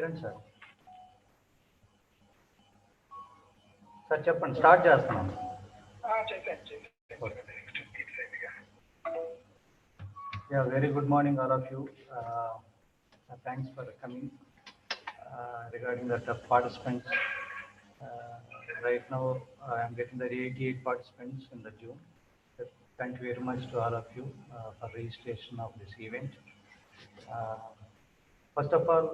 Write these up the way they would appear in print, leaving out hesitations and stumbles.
Kiran sir. Sir, చెప్పండి start చేస్తున్నాం. Yeah, very good morning all of you. Thanks for coming. Regarding the participants, right now I am getting the 88 participants in the Zoom. Thank you very much to all of you for registration of this event. First of all,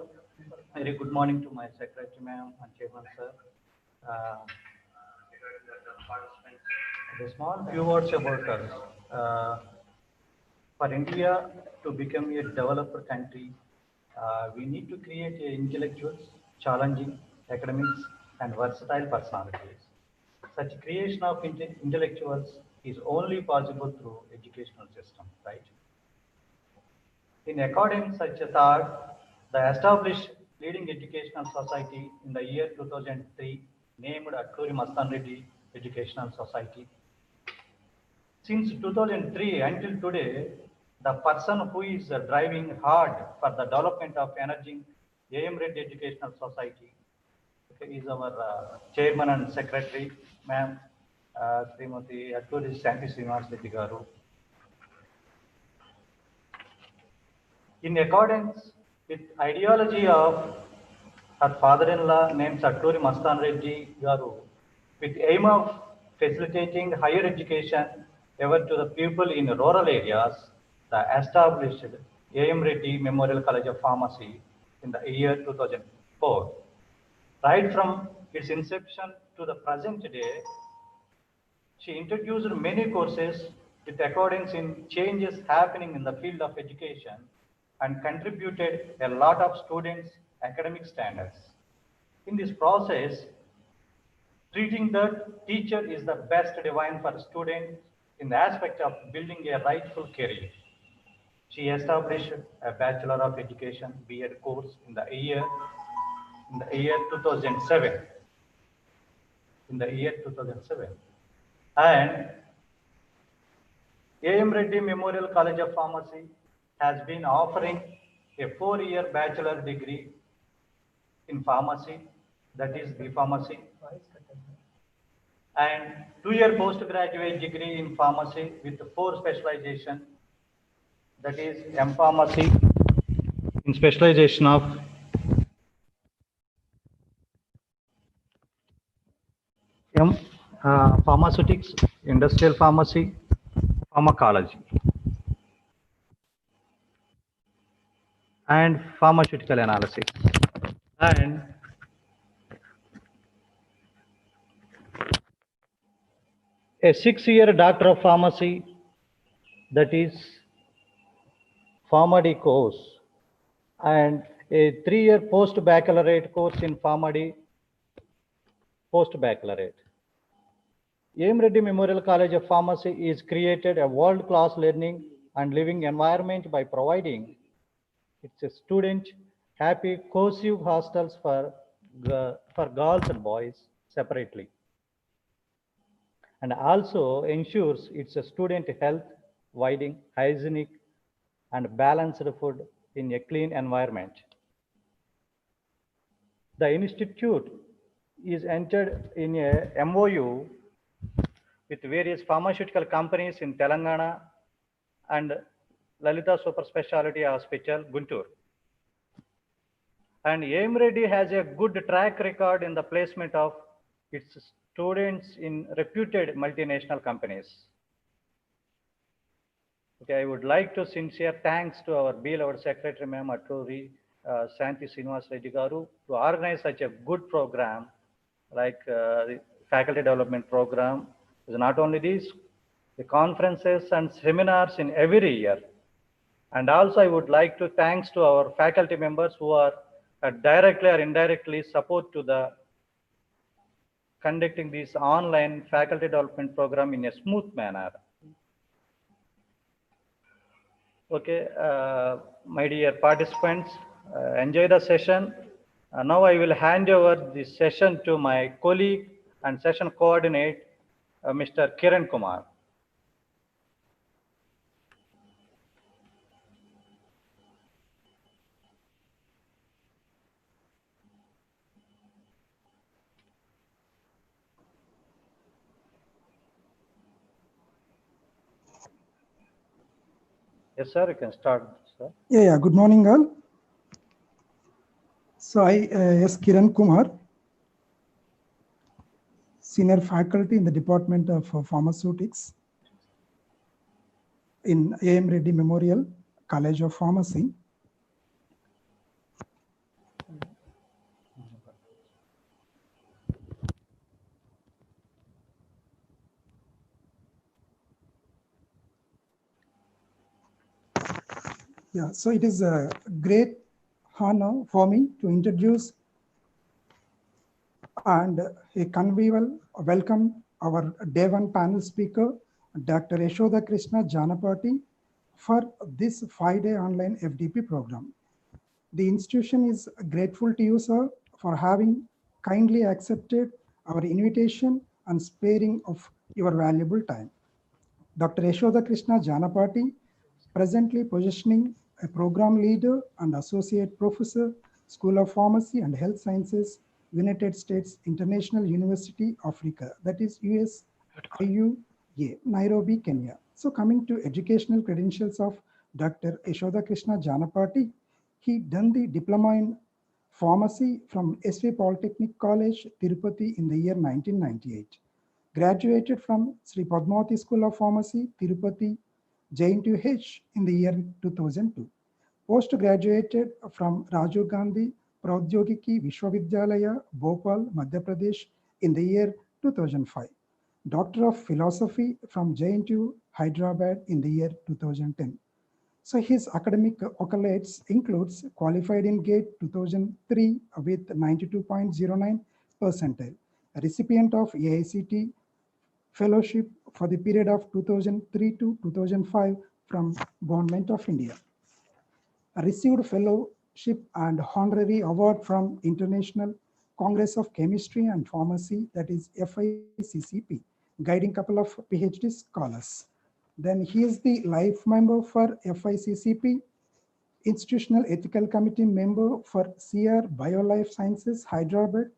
very good morning to my secretary ma'am and chairman sir. A small few words about us. For India to become a developed country, we need to create intellectuals, challenging academics, and versatile personalities. Such creation of intellectuals is only possible through educational system, right? In accordance such a thought, the established leading educational society in the year 2003 named A.M.Reddy Educational Society. Since 2003 until today, the person who is driving hard for the development of emerging A.M.Reddy Educational Society is our chairman and secretary, ma'am, Srimati Yashoda garu. In accordance with ideology of her father-in-law named A.M.Reddy garu, with aim of facilitating higher education ever to the people in rural areas, the established A.M.Reddy Memorial College of Pharmacy in the year 2004. Right from its inception to the present day, she introduced many courses with accordance in changes happening in the field of education and contributed a lot of students' academic standards. In this process, treating that teacher is the best divine for students in the aspect of building a rightful career. She established a Bachelor of Education B.Ed course in the year 2007. And A.M.Reddy Memorial College of Pharmacy has been offering a 4-year bachelor degree in pharmacy, that is B Pharmacy, and 2-year postgraduate degree in pharmacy with 4 specialization, that is M Pharmacy in specialization of pharmaceutics, industrial pharmacy, pharmacology, and pharmaceutical analysis. And a 6-year Doctor of Pharmacy, that is PharmD course, and a 3-year post-baccalaureate course in PharmD post-baccalaureate. A.M.Reddy Memorial College of Pharmacy is created a world-class learning and living environment by providing its student happy cohesive hostels for girls and boys separately, and also ensures its student health, providing hygienic and balanced food in a clean environment. The institute is entered in a MOU with various pharmaceutical companies in Telangana and Lalita Super Specialty Hospital, Guntur. And A.M.Reddy has a good track record in the placement of its students in reputed multinational companies. Okay, I would like to sincere thanks to our beloved secretary, ma'am, Aturi Santi Reddy garu, to organize such a good program like the faculty development program. Not only this, the conferences and seminars in every year. And also I would like to thanks to our faculty members who are directly or indirectly support to the conducting this online faculty development program in a smooth manner. Okay, my dear participants, enjoy the session. Now I will hand over this session to my colleague and session coordinate, Mr. Kiran Kumar. Yes, sir, you can start, sir. Yeah. Good morning, all. So I, Kiran Kumar, senior faculty in the Department of Pharmaceutics in A.M.Reddy Memorial College of Pharmacy. Yeah, so it is a great honor for me to introduce and a convivial welcome our day one panel speaker, Dr. Yashoda Krishna Janapati, for this 5-day online FDP program. The institution is grateful to you, sir, for having kindly accepted our invitation and sparing of your valuable time. Dr. Yashoda Krishna Janapati, presently positioning a program leader and associate professor, School of Pharmacy and Health Sciences, United States International University, Africa, that is USIUA, Nairobi, Kenya. So coming to educational credentials of Dr. Yashoda Krishna Janapati, he done the diploma in pharmacy from SV Polytechnic College, Tirupati in the year 1998. Graduated from Sri Padmavati School of Pharmacy, Tirupati, JNTH in the year 2002. Post-graduated from Rajiv Gandhi Pradyogiki Vishwavidyalaya, Bhopal, Madhya Pradesh in the year 2005. Doctor of Philosophy from JNTU, Hyderabad in the year 2010. So his academic accolades includes qualified in GATE 2003 with 92.09 percentile, a recipient of AICT fellowship for the period of 2003 to 2005 from Government of India. Received fellowship and honorary award from International Congress of Chemistry and Pharmacy, that is FICCP, guiding couple of PhD scholars. Then he is the life member for FICCP, Institutional Ethical Committee member for CR BioLife Sciences, Hyderabad,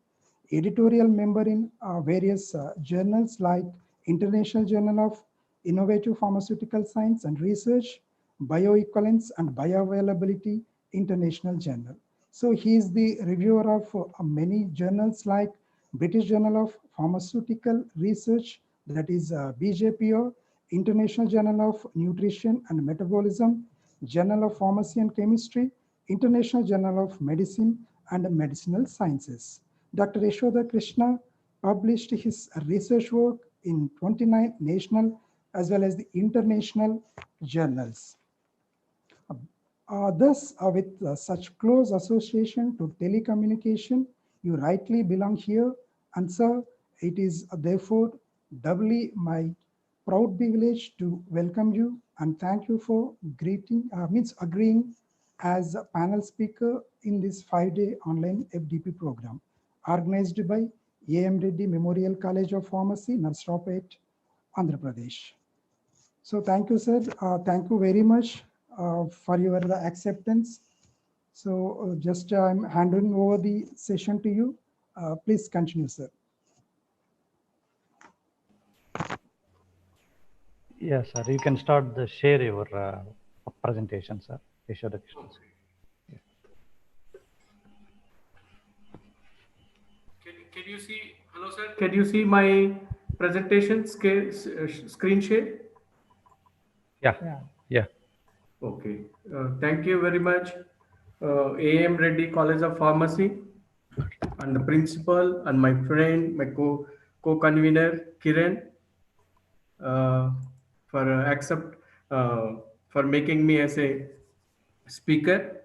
editorial member in various journals like International Journal of Innovative Pharmaceutical Science and Research, Bioequivalence and Bioavailability International Journal. So he is the reviewer of many journals like British Journal of Pharmaceutical Research, that is BJPO, International Journal of Nutrition and Metabolism, Journal of Pharmacy and Chemistry, International Journal of Medicine and Medicinal Sciences. Dr. Yashoda Krishna published his research work in 29 national as well as the international journals. Thus, with such close association to telecommunication, you rightly belong here. And sir, it is therefore doubly my proud privilege to welcome you and thank you for agreeing as a panel speaker in this 5-day online FDP program organized by A.M.Reddy Memorial College of Pharmacy, Narsapet, Andhra Pradesh. So thank you, sir. Thank you very much for your acceptance. So just I'm handing over the session to you. Please continue, sir. Yes, sir. You can start the share your presentation, sir. Yashoda Krishna. Yeah. Can you see? Hello, sir. Can you see my presentation screen share? Yeah. Yeah. Okay. Thank you very much, A.M.Reddy College of Pharmacy, and the principal and my friend, my co-convener Kiran, uh, for uh, for making me as a speaker.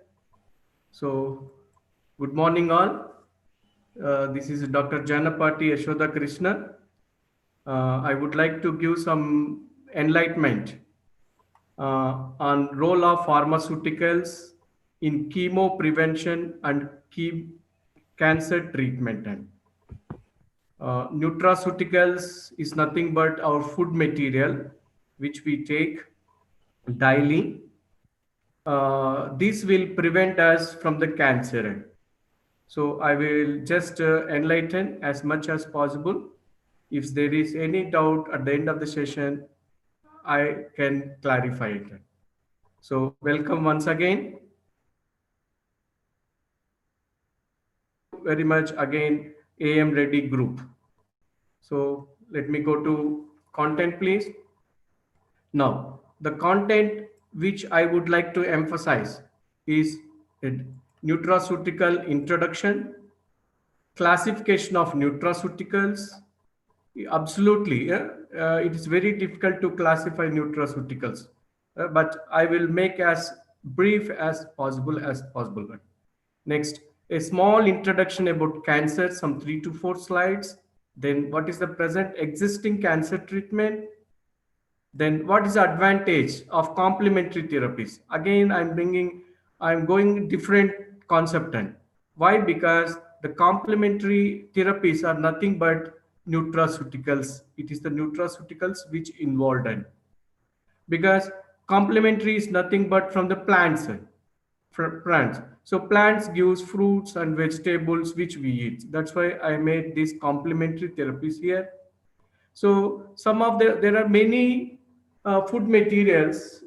So, good morning all. This is Dr. Janapati Yashoda Krishna. I would like to give some enlightenment on role of pharmaceuticals in chemo prevention and cancer treatment. Nutraceuticals is nothing but our food material which we take daily. This will prevent us from the cancer. So I will just enlighten as much as possible. If there is any doubt at the end of the session, I can clarify it. So welcome once again. Thank you very much again, A.M.Reddy group. So let me go to content, please. Now, the content which I would like to emphasize is a nutraceutical introduction, classification of nutraceuticals. Absolutely, yeah. It is very difficult to classify nutraceuticals, but I will make as brief as possible. Next, a small introduction about cancer, some 3 to 4 slides. Then, what is the present existing cancer treatment? Then what is the advantage of complementary therapies? Again, I'm going different concept. And why? Because the complementary therapies are nothing but nutraceuticals. It is the nutraceuticals which involved in, because complementary is nothing but from the plants. Plants. So plants gives fruits and vegetables which we eat. That's why I made these complementary therapies here. So some of there are many food materials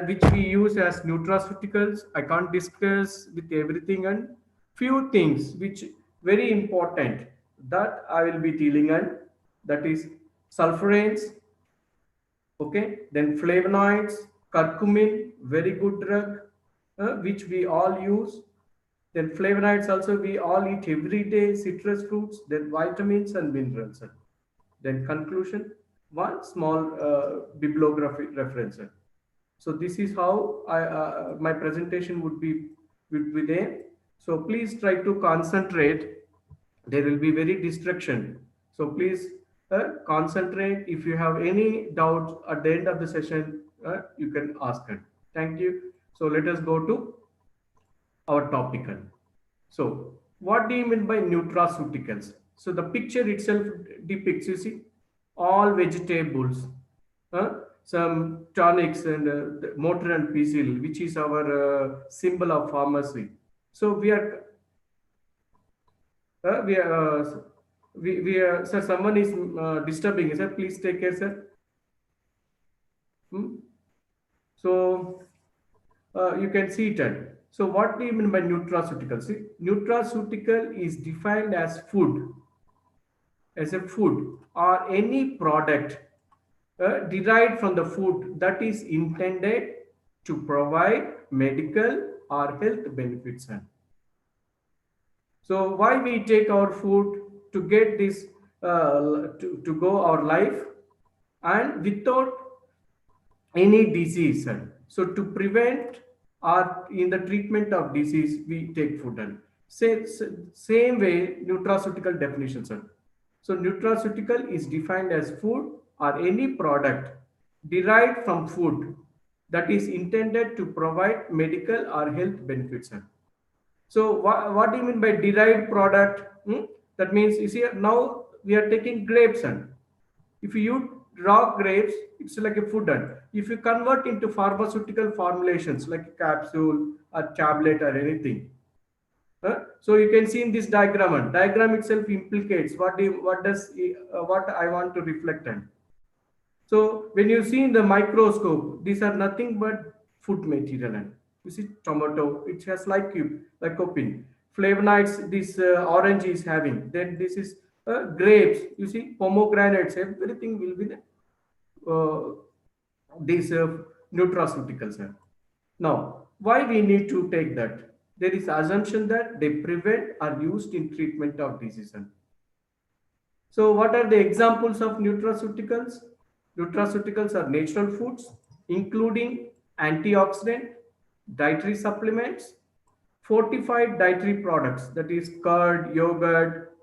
which we use as nutraceuticals. I can't discuss with everything, and few things which very important that I will be dealing on, that is sulforanes, okay, then flavonoids, curcumin, very good drug, which we all use. Then flavonoids also we all eat every day, citrus fruits, then vitamins and minerals. Then conclusion, one small bibliography reference. So this is how my presentation would be there. So please try to concentrate. There will be very distraction. So please concentrate. If you have any doubts at the end of the session, you can ask it. Thank you. So let us go to our topic. So, what do you mean by nutraceuticals? So, the picture itself depicts, you see, all vegetables, some tonics and the motor and pisil, which is our symbol of pharmacy. So, we are, we are, sir, someone is disturbing, sir. Please take care, sir. Hmm? So, you can see it. So what do you mean by nutraceutical? See, nutraceutical is defined as a food or any product derived from the food that is intended to provide medical or health benefits. So why we take our food to get this to go our life and without any disease. So to prevent or in the treatment of disease, we take food. And same way, nutraceutical definition, sir. So nutraceutical is defined as food or any product derived from food that is intended to provide medical or health benefits. Sir. So what do you mean by derived product? That means you see now we are taking grapes, and if you use raw grapes, it's like a food. And if you convert into pharmaceutical formulations like a capsule or tablet or anything, so you can see in this diagram, and diagram itself implicates what I want to reflect on. So when you see in the microscope, these are nothing but food material. And you see tomato, it has lycopene. Flavonoids, this orange is having. Then this is grapes. You see pomegranates. Everything will be the, these nutraceuticals. Now, why we need to take that? There is assumption that they prevent or used in treatment of disease. So what are the examples of nutraceuticals? Nutraceuticals are natural foods, including antioxidant, dietary supplements, fortified dietary products, that is curd, yogurt,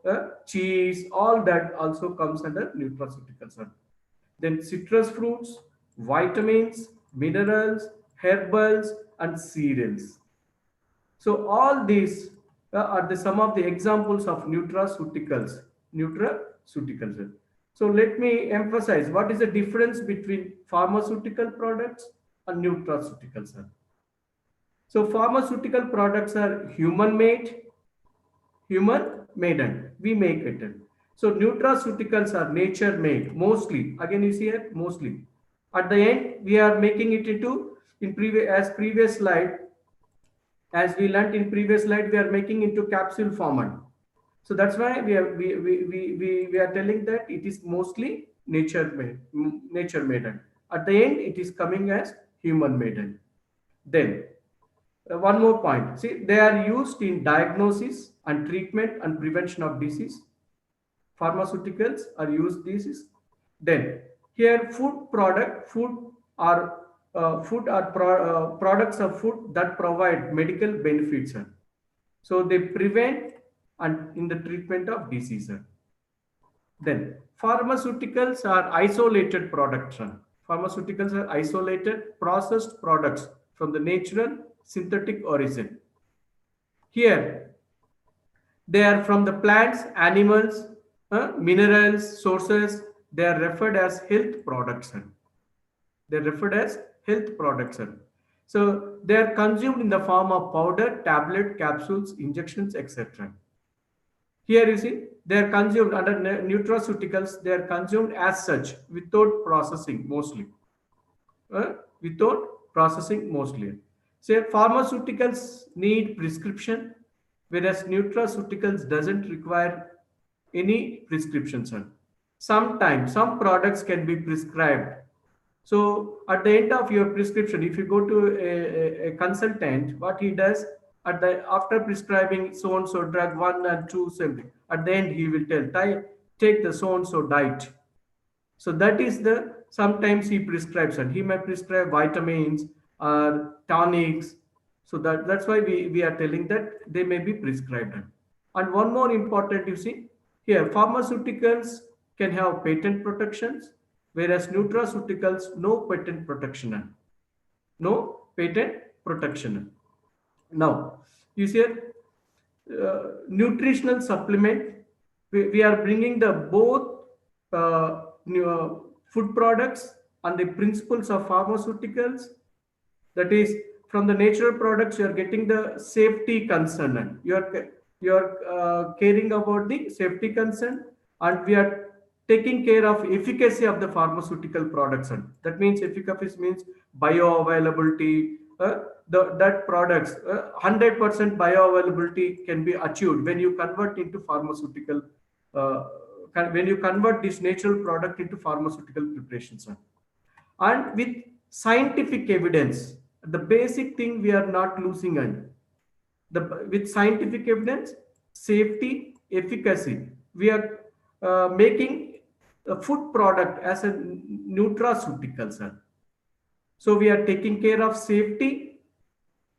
cheese, all that also comes under nutraceuticals. Then citrus fruits, vitamins, minerals, herbals, and cereals. So all these are some of the examples of nutraceuticals. Nutraceuticals. So let me emphasize what is the difference between pharmaceutical products and nutraceuticals. So pharmaceutical products are human made, and we make it. So nutraceuticals are nature made, mostly. Again, you see it mostly. At the end, we are making it into in previous slide, as we learnt in previous slide, we are making into capsule format. So that's why we are telling that it is mostly nature made. At the end, it is coming as human made. Then one more point. See, they are used in diagnosis and treatment and prevention of disease. Pharmaceuticals are used this. Then here products of food that provide medical benefits. So they prevent and in the treatment of disease. Then pharmaceuticals are isolated products. Pharmaceuticals are isolated processed products from the natural synthetic origin. Here they are from the plants, animals, minerals, sources. They are referred as health products. They are referred as health products. So they are consumed in the form of powder, tablet, capsules, injections, etc. Here you see, they are consumed under nutraceuticals. They are consumed as such without processing mostly. Without processing mostly. Say pharmaceuticals need prescription, whereas nutraceuticals doesn't require any prescription, sir. Sometimes some products can be prescribed. So at the end of your prescription, if you go to a consultant, what he does at the after prescribing so and so drug 1 and 2 something, at the end he will tell take the so and so diet. So that is the sometimes he prescribes, and he may prescribe vitamins or tonics. So that's why we are telling that they may be prescribed. And one more important, you see, here pharmaceuticals can have patent protections, whereas nutraceuticals no patent protection. No patent protection. Now, you see, nutritional supplement. We are bringing the both food products and the principles of pharmaceuticals. That is, from the natural products, you are getting the safety concern. You are caring about the safety concern, and we are taking care of efficacy of the pharmaceutical products. And that means efficacy means bioavailability. That products 100% bioavailability can be achieved when you convert into pharmaceutical. When you convert this natural product into pharmaceutical preparations, and with scientific evidence, the basic thing we are not losing on with scientific evidence, safety, efficacy, we are making a food product as a nutraceutical, sir. So we are taking care of safety,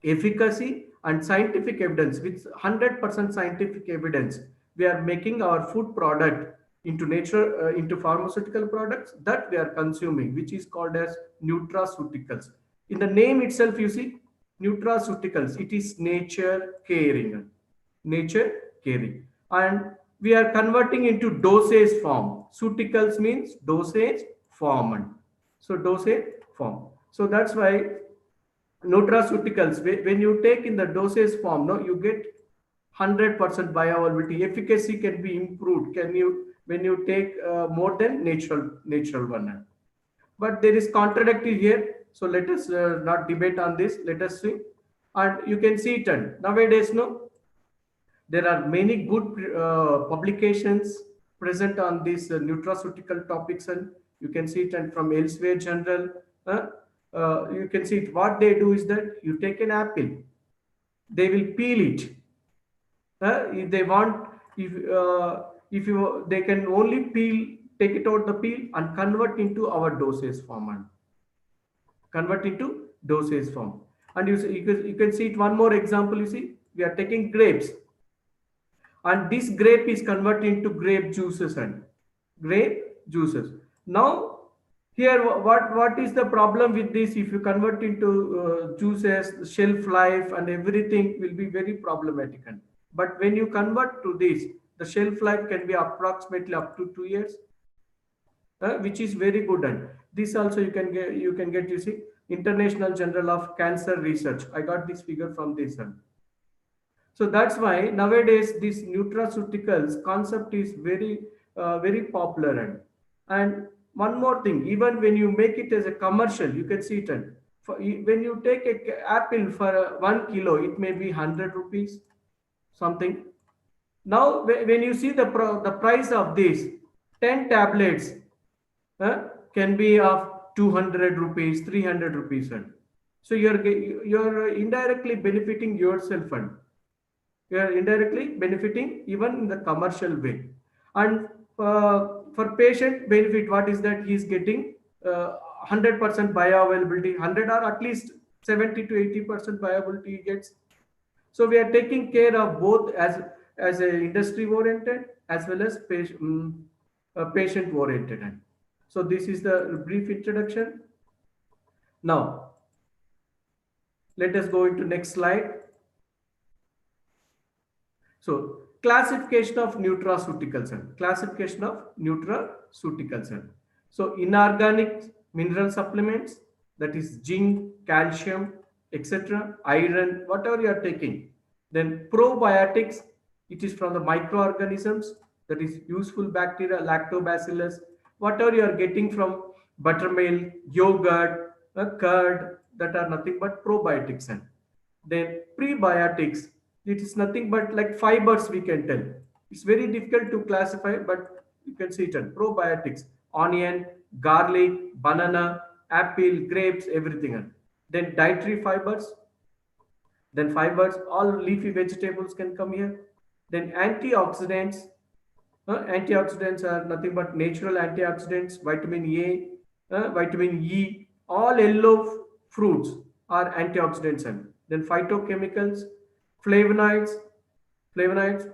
efficacy, and scientific evidence. With 100% scientific evidence, we are making our food product into nature, into pharmaceutical products that we are consuming, which is called as nutraceuticals. In the name itself, you see, nutraceuticals, it is nature caring. Nature caring. And we are converting into dosage form. Suticals means dosage form. So dosage form. So that's why nutraceuticals, when you take in the dosage form, no, you get 100% bioavailability. Efficacy can be improved. Can you when you take more than natural one? But there is contradictory here. So let us not debate on this. Let us see, and you can see it. And nowadays, no, there are many good publications present on these nutraceutical topics, and you can see it. And from elsewhere journal, you can see it. What they do is that you take an apple, they will peel it. If they want, if you they can only peel, take it out the peel and convert into our dosage form. And convert into dosage form. And you can see it. One more example, you see, we are taking grapes, and this grape is converted into grape juices and grape juices. Now here what is the problem with this? If you convert into juices, shelf life and everything will be very problematic. But when you convert to this, the shelf life can be approximately up to 2 years, which is very good. And this also you can get, you see, International Journal of Cancer Research. I got this figure from this one. So that's why nowadays this nutraceuticals concept is very popular. And one more thing, even when you make it as a commercial, you can see it. When you take a apple for 1 kilo, it may be 100 rupees something. Now when you see the price of this 10 tablets can be of 200 rupees, 300 rupees. And so you're indirectly benefiting yourself, and you are indirectly benefiting even in the commercial way. And for patient benefit, what is that? He is getting 100% bioavailability, 100 or at least 70 to 80% bioavailability he gets. So we are taking care of both as a industry oriented as well as patient oriented. So this is the brief introduction. Now let us go into next slide. So classification of nutraceuticals and classification of nutraceuticals. So inorganic mineral supplements, that is zinc, calcium, etc., iron, whatever you are taking. Then probiotics, it is from the microorganisms, that is useful bacteria, lactobacillus, whatever you are getting from buttermilk, yogurt, curd, that are nothing but probiotics. And then prebiotics, it is nothing but like fibers, we can tell. It's very difficult to classify, but you can see it in probiotics, onion, garlic, banana, apple, grapes, everything. Then dietary fibers, then fibers, all leafy vegetables can come here. Then antioxidants, antioxidants are nothing but natural antioxidants, vitamin A, vitamin E, all yellow fruits are antioxidants. And then phytochemicals, flavonoids, flavonoids,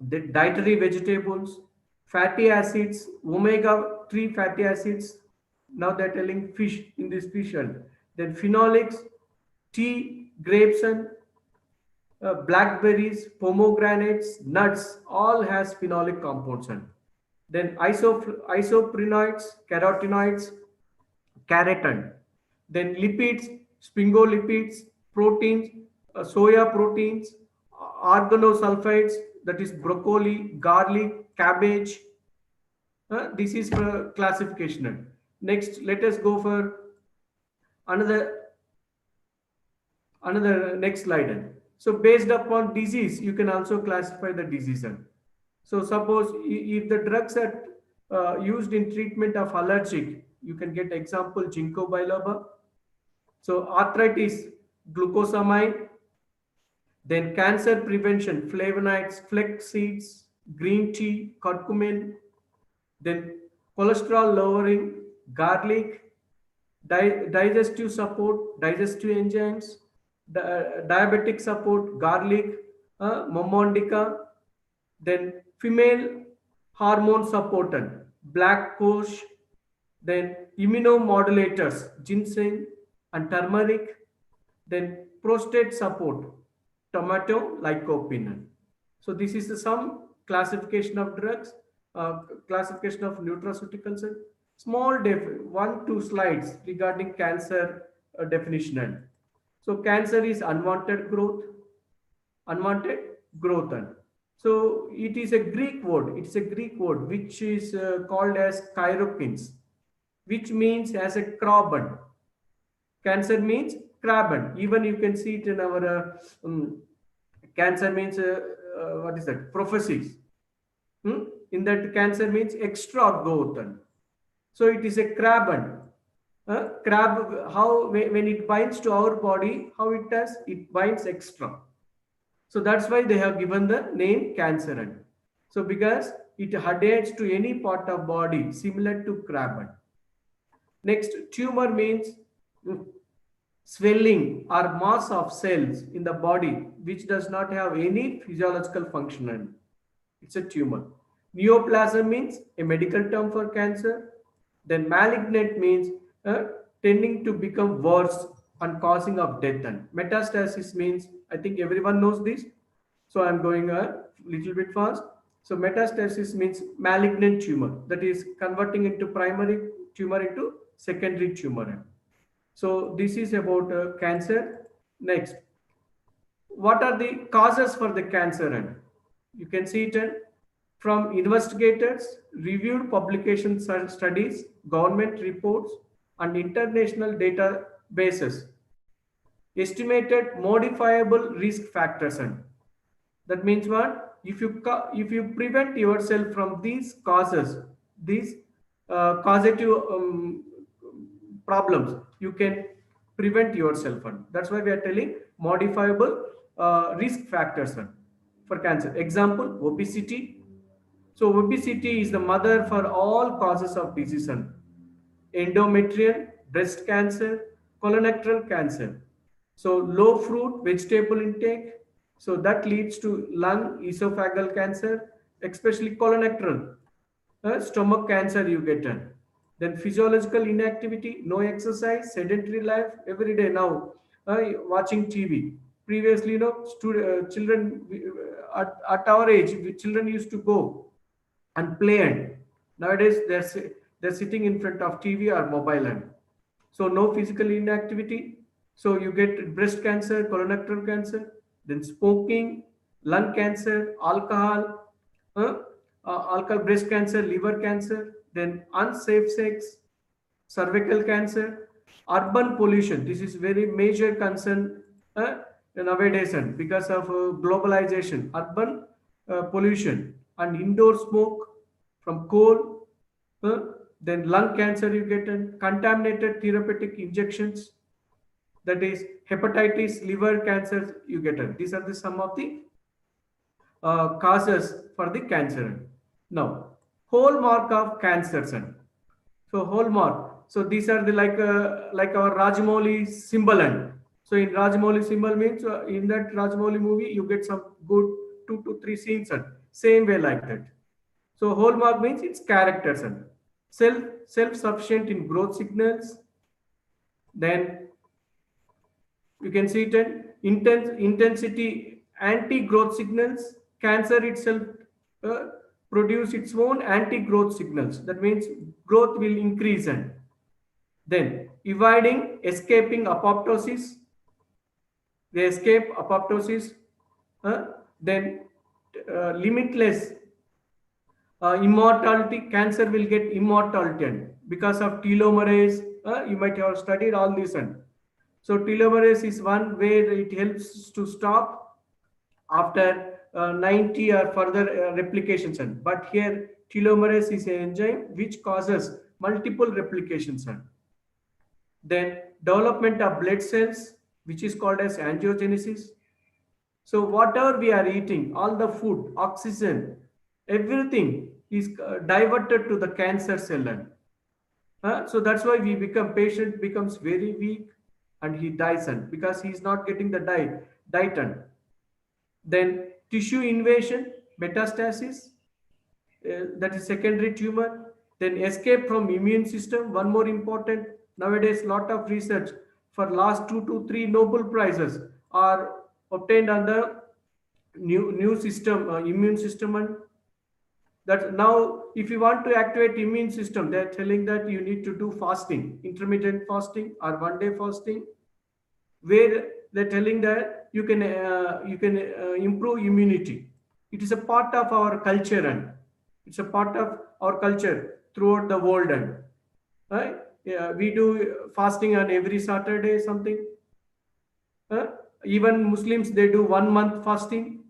the dietary vegetables, fatty acids, omega-3 fatty acids. Now they're telling fish in this fish. And then phenolics, tea, grapes, and blackberries, pomegranates, nuts, all has phenolic compounds. And then isoprenoids, carotenoids, keratin. Then lipids, sphingolipids, proteins, soya proteins, organosulfides, that is broccoli, garlic, cabbage. This is for classification. Next, let us go for another next slide. So based upon disease, you can also classify the disease. So suppose if the drugs are used in treatment of allergic, you can get example ginkgo biloba. So arthritis, glucosamine. Then cancer prevention, flavonoids, flax seeds, green tea, curcumin. Then cholesterol lowering, garlic, digestive support, digestive enzymes, diabetic support, garlic, momondica. Then female hormone supportant, black coach. Then immunomodulators, ginseng and turmeric. Then prostate support, tomato, lycopene. So this is some classification of drugs, classification of nutraceuticals. And small 1-2 slides regarding cancer definition. So cancer is unwanted growth, unwanted growth. So it is a Greek word. It's a Greek word which is called as chirokins, which means as a carbon. Cancer means carbon. Even you can see it in our cancer means what is that? Prophecies. In that cancer means extra growth. So it is a carbon. Crab, how when it binds to our body, how it does? It binds extra. So that's why they have given the name cancer. So because it adheres to any part of body similar to carbon. Next, tumor means swelling or mass of cells in the body which does not have any physiological function. It's a tumor. Neoplasm means a medical term for cancer. Then malignant means tending to become worse and causing of death. And metastasis means, I think everyone knows this, so I'm going a little bit fast. So metastasis means malignant tumor, that is converting into primary tumor into secondary tumor. So this is about cancer. Next, what are the causes for the cancer? And you can see it from investigators, reviewed publication studies, government reports, and international data basis. Estimated modifiable risk factors. And that means what? If you prevent yourself from these causes, these causative problems, you can prevent yourself. And that's why we are telling modifiable risk factors for cancer. Example, obesity. So obesity is the mother for all causes of disease. And endometrial, breast cancer, colorectal cancer. So low fruit vegetable intake, so that leads to lung, esophageal cancer, especially colorectal, stomach cancer you get it. Then physiological inactivity, no exercise, sedentary life, every day now watching TV. Previously, children at our age, children used to go and play, and nowadays they're sitting in front of TV or mobile. And so no physical inactivity, so you get breast cancer, colorectal cancer, then smoking, lung cancer, alcohol, uh, alcohol, breast cancer, liver cancer, then unsafe sex, cervical cancer, urban pollution. This is very major concern nowadays, and because of globalization, urban pollution and indoor smoke from coal, uh, then lung cancer you get, and contaminated therapeutic injections, that is hepatitis, liver cancers you get it. These are the some of the causes for the cancer. Now, hallmark of cancer, son. So hallmark. So these are the like our Rajmouli symbol. And so in Rajmouli symbol means in that Rajmouli movie you get some good 2 to 3 scenes. And same way like that. So hallmark means its characters and self sufficient in growth signals. Then you can see it in intensity anti-growth signals. Cancer itself uh, produce its own anti-growth signals. That means growth will increase. And then escaping apoptosis. They escape apoptosis. Then limitless immortality. Cancer will get immortality, and because of telomerase. You might have studied all this. And so telomerase is one where it helps to stop after 90 or further replications. And but here telomerase is an enzyme which causes multiple replications. And then development of blood cells, which is called as angiogenesis. So whatever we are eating, all the food, oxygen, everything is diverted to the cancer cell. And so that's why we become patient becomes very weak and he dies, and because he is not getting the diet. And then tissue invasion, metastasis, that is secondary tumor. Then escape from immune system, one more important. Nowadays lot of research for last 2 to 3 Nobel prizes are obtained on the new system, immune system. And that now if you want to activate immune system, they're telling that you need to do fasting, intermittent fasting or 1 day fasting, where they're telling that you can improve immunity. It is a part of our culture, and it's a part of our culture throughout the world. And right, yeah, we do fasting on every Saturday something. uh, Even Muslims, they do 1 month fasting.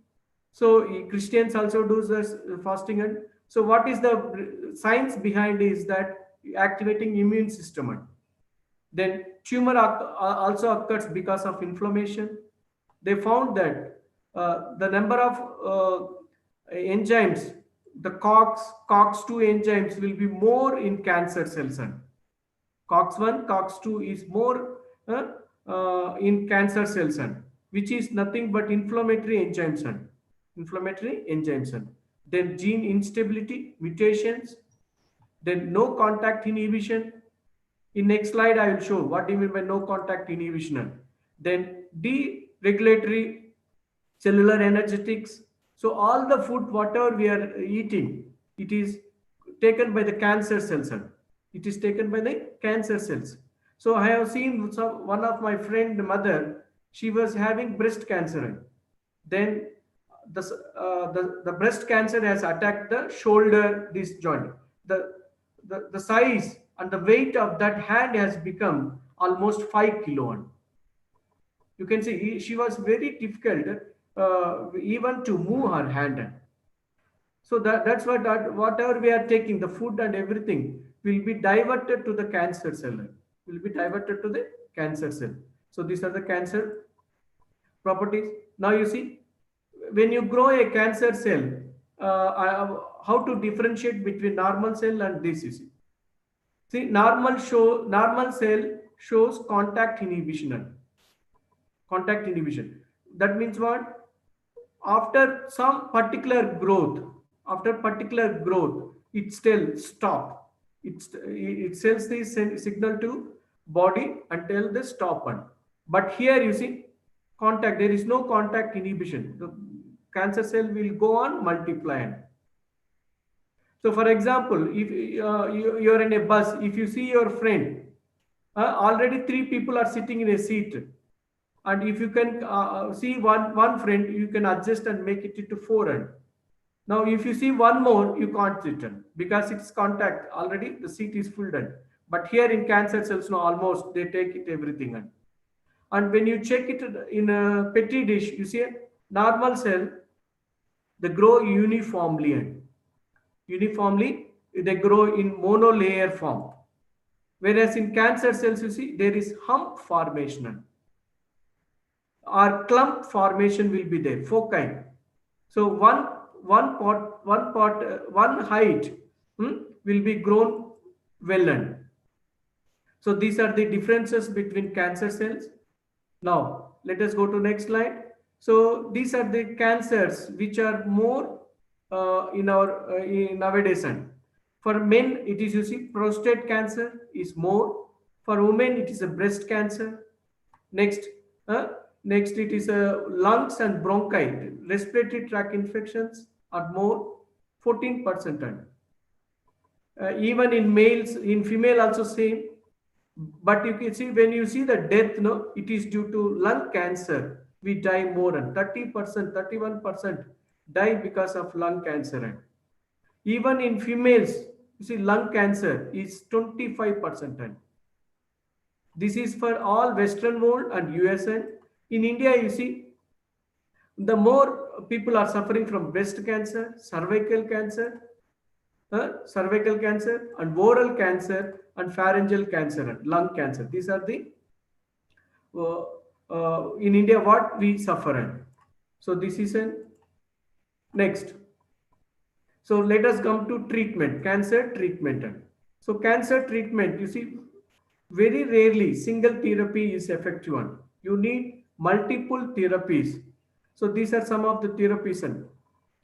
So Christians also do this fasting. And so what is the science behind is that activating immune system. And then tumor also occurs because of inflammation. They found that the number of enzymes, the COX2 enzymes will be more in cancer cells. And COX1, COX2 is more in cancer cells, and which is nothing but inflammatory enzymes. And inflammatory enzymes. And then gene instability, mutations, then no contact inhibition. In next slide, I will show what do you mean by no contact inhibition. Then deregulatory cellular energetics. So all the food, whatever we are eating, it is taken by the cancer cells. It is taken by the cancer cells. So I have seen one of my friend mother, she was having breast cancer. Then the breast cancer has attacked the shoulder, this joint. The size and the weight of that hand has become almost 5 kilo. And you can see she was very difficult even to move her hand. So that's what that whatever we are taking, the food and everything will be diverted to the cancer cell. Will be diverted to the cancer cell. So these are the cancer properties. Now you see, when you grow a cancer cell, how to differentiate between normal cell and this? You see, normal cell shows contact inhibition. Contact inhibition. That means what? After some particular growth, it still stop. It sends the signal to body until the stop one. But here you see contact. There is no contact inhibition. The cancer cell will go on multiplying. So, for example, if you are in a bus, if you see your friend, already three people are sitting in a seat, and if you can see one friend, you can adjust and make it into four. And now, if you see one more, you can't return because it's contact already. The seat is filled in. But here in cancer cells, now almost they take it everything in. And when you check it in a petri dish, you see a normal cell, they grow uniformly. And uniformly, they grow in monolayer form. Whereas in cancer cells, you see there is hump formation or clump formation will be there, foci. So one height will be grown well. And so these are the differences between cancer cells. Now let us go to next slide. So these are the cancers which are more in nowadays. And for men, it is, you see, prostate cancer is more. For women, it is a breast cancer. Next, next it is lungs and bronchi, respiratory tract infections are more, 14%. Even in males, in female also same. But you can see when you see the death, no, it is due to lung cancer. We die more than 30%, 31% die because of lung cancer. And even in females, you see lung cancer is 25%. And this is for all Western world and USA. In India, you see, the more people are suffering from breast cancer, cervical cancer, and oral cancer, and pharyngeal cancer, and lung cancer. These are the in India what we suffer. And so this is a next. So let us come to treatment, cancer treatment. So cancer treatment, you see, very rarely single therapy is effective one. You need multiple therapies. So these are some of the therapies: and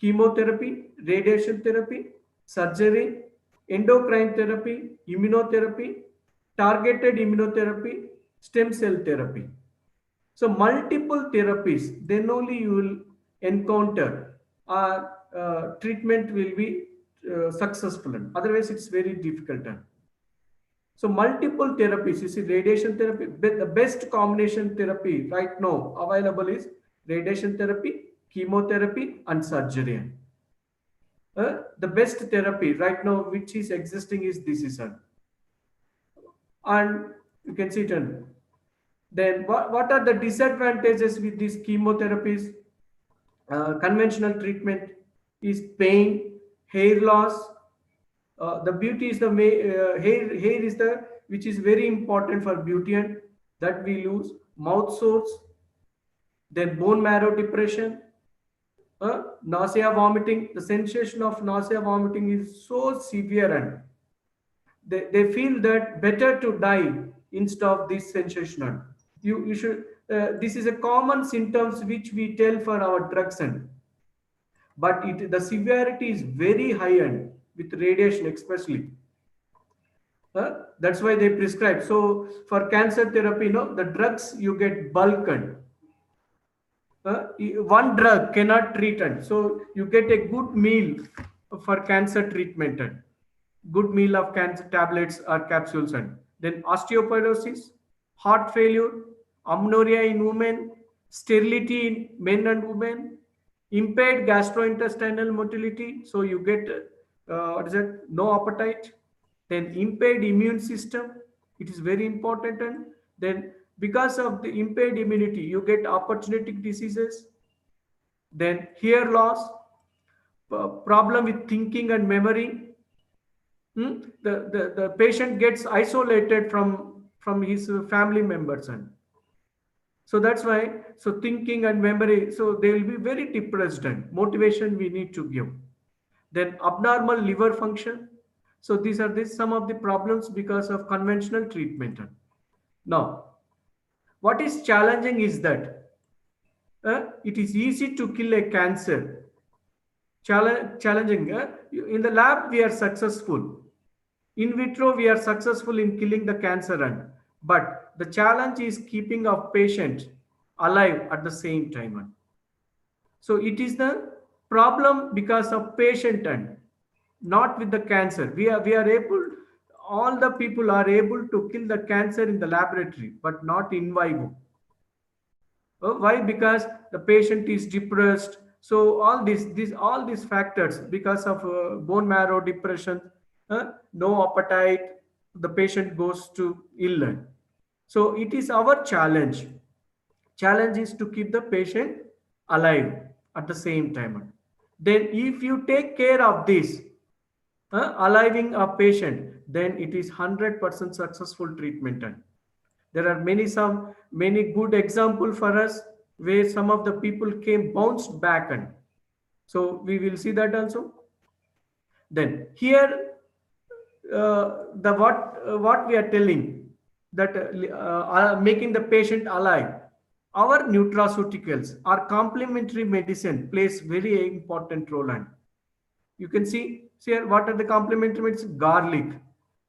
chemotherapy, radiation therapy, surgery, endocrine therapy, immunotherapy, targeted immunotherapy, stem cell therapy. So multiple therapies, then only you will encounter treatment will be successful. Otherwise, it's very difficult. So multiple therapies, you see, radiation therapy, the best combination therapy right now available is radiation therapy, chemotherapy, and surgery. The best therapy right now which is existing is this is one. And you can see it. Then what are the disadvantages with these chemotherapies? Conventional treatment is pain, hair loss. The beauty is the hair is the which is very important for beauty, and that we lose. Mouth sores, then bone marrow depression, nausea, vomiting. The sensation of nausea, vomiting is so severe, and they feel that better to die instead of this sensation. You should. This is a common symptoms which we tell for our drugs, and but the severity is very high, and with radiation especially. That's why they prescribe. So for cancer therapy, the drugs you get bulk, and one drug cannot treat. And so you get a good meal for cancer treatment, and good meal of cancer tablets or capsules. And then osteoporosis, heart failure, amenorrhea in women, sterility in men and women, impaired gastrointestinal motility. So you get what is it? No appetite. Then impaired immune system. It is very important. And Then because of the impaired immunity, you get opportunistic diseases, then hair loss, problem with thinking and memory. The patient gets isolated from his family members, and so that's why, so thinking and memory, so they will be very depressed, and motivation we need to give. Then abnormal liver function. So these are some of the problems because of conventional treatment. Now, what is challenging is that it is easy to kill a cancer. Challenging. In the lab, we are successful. In vitro, we are successful in killing the cancer, but the challenge is keeping a patient alive at the same time. So it is the problem because of patient and not with the cancer. We are able, all the people are able to kill the cancer in the laboratory, but not in vivo. Why? Because the patient is depressed. So all these factors because of bone marrow depression, no appetite, the patient goes to ill. So it is our challenge. Challenge is to keep the patient alive at the same time. Then if you take care of this, aliving a patient, then it is 100% successful treatment. And there are many good example for us where some of the people came bounced back, and so we will see that also. Then here the what we are telling that making the patient alive, our nutraceuticals, our complementary medicine plays very important role. And you can see here what are the complementary medicine: garlic,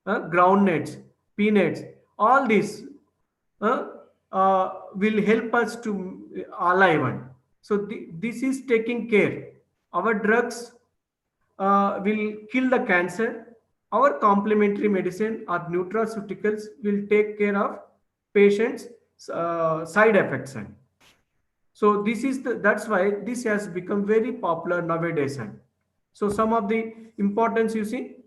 groundnuts, peanuts, all these uh, will help us to alive. And so this is taking care. Our drugs will kill the cancer. Our complementary medicine or nutraceuticals will take care of patients' side effects. And so that's why this has become very popular nowadays. And so some of the importance you see,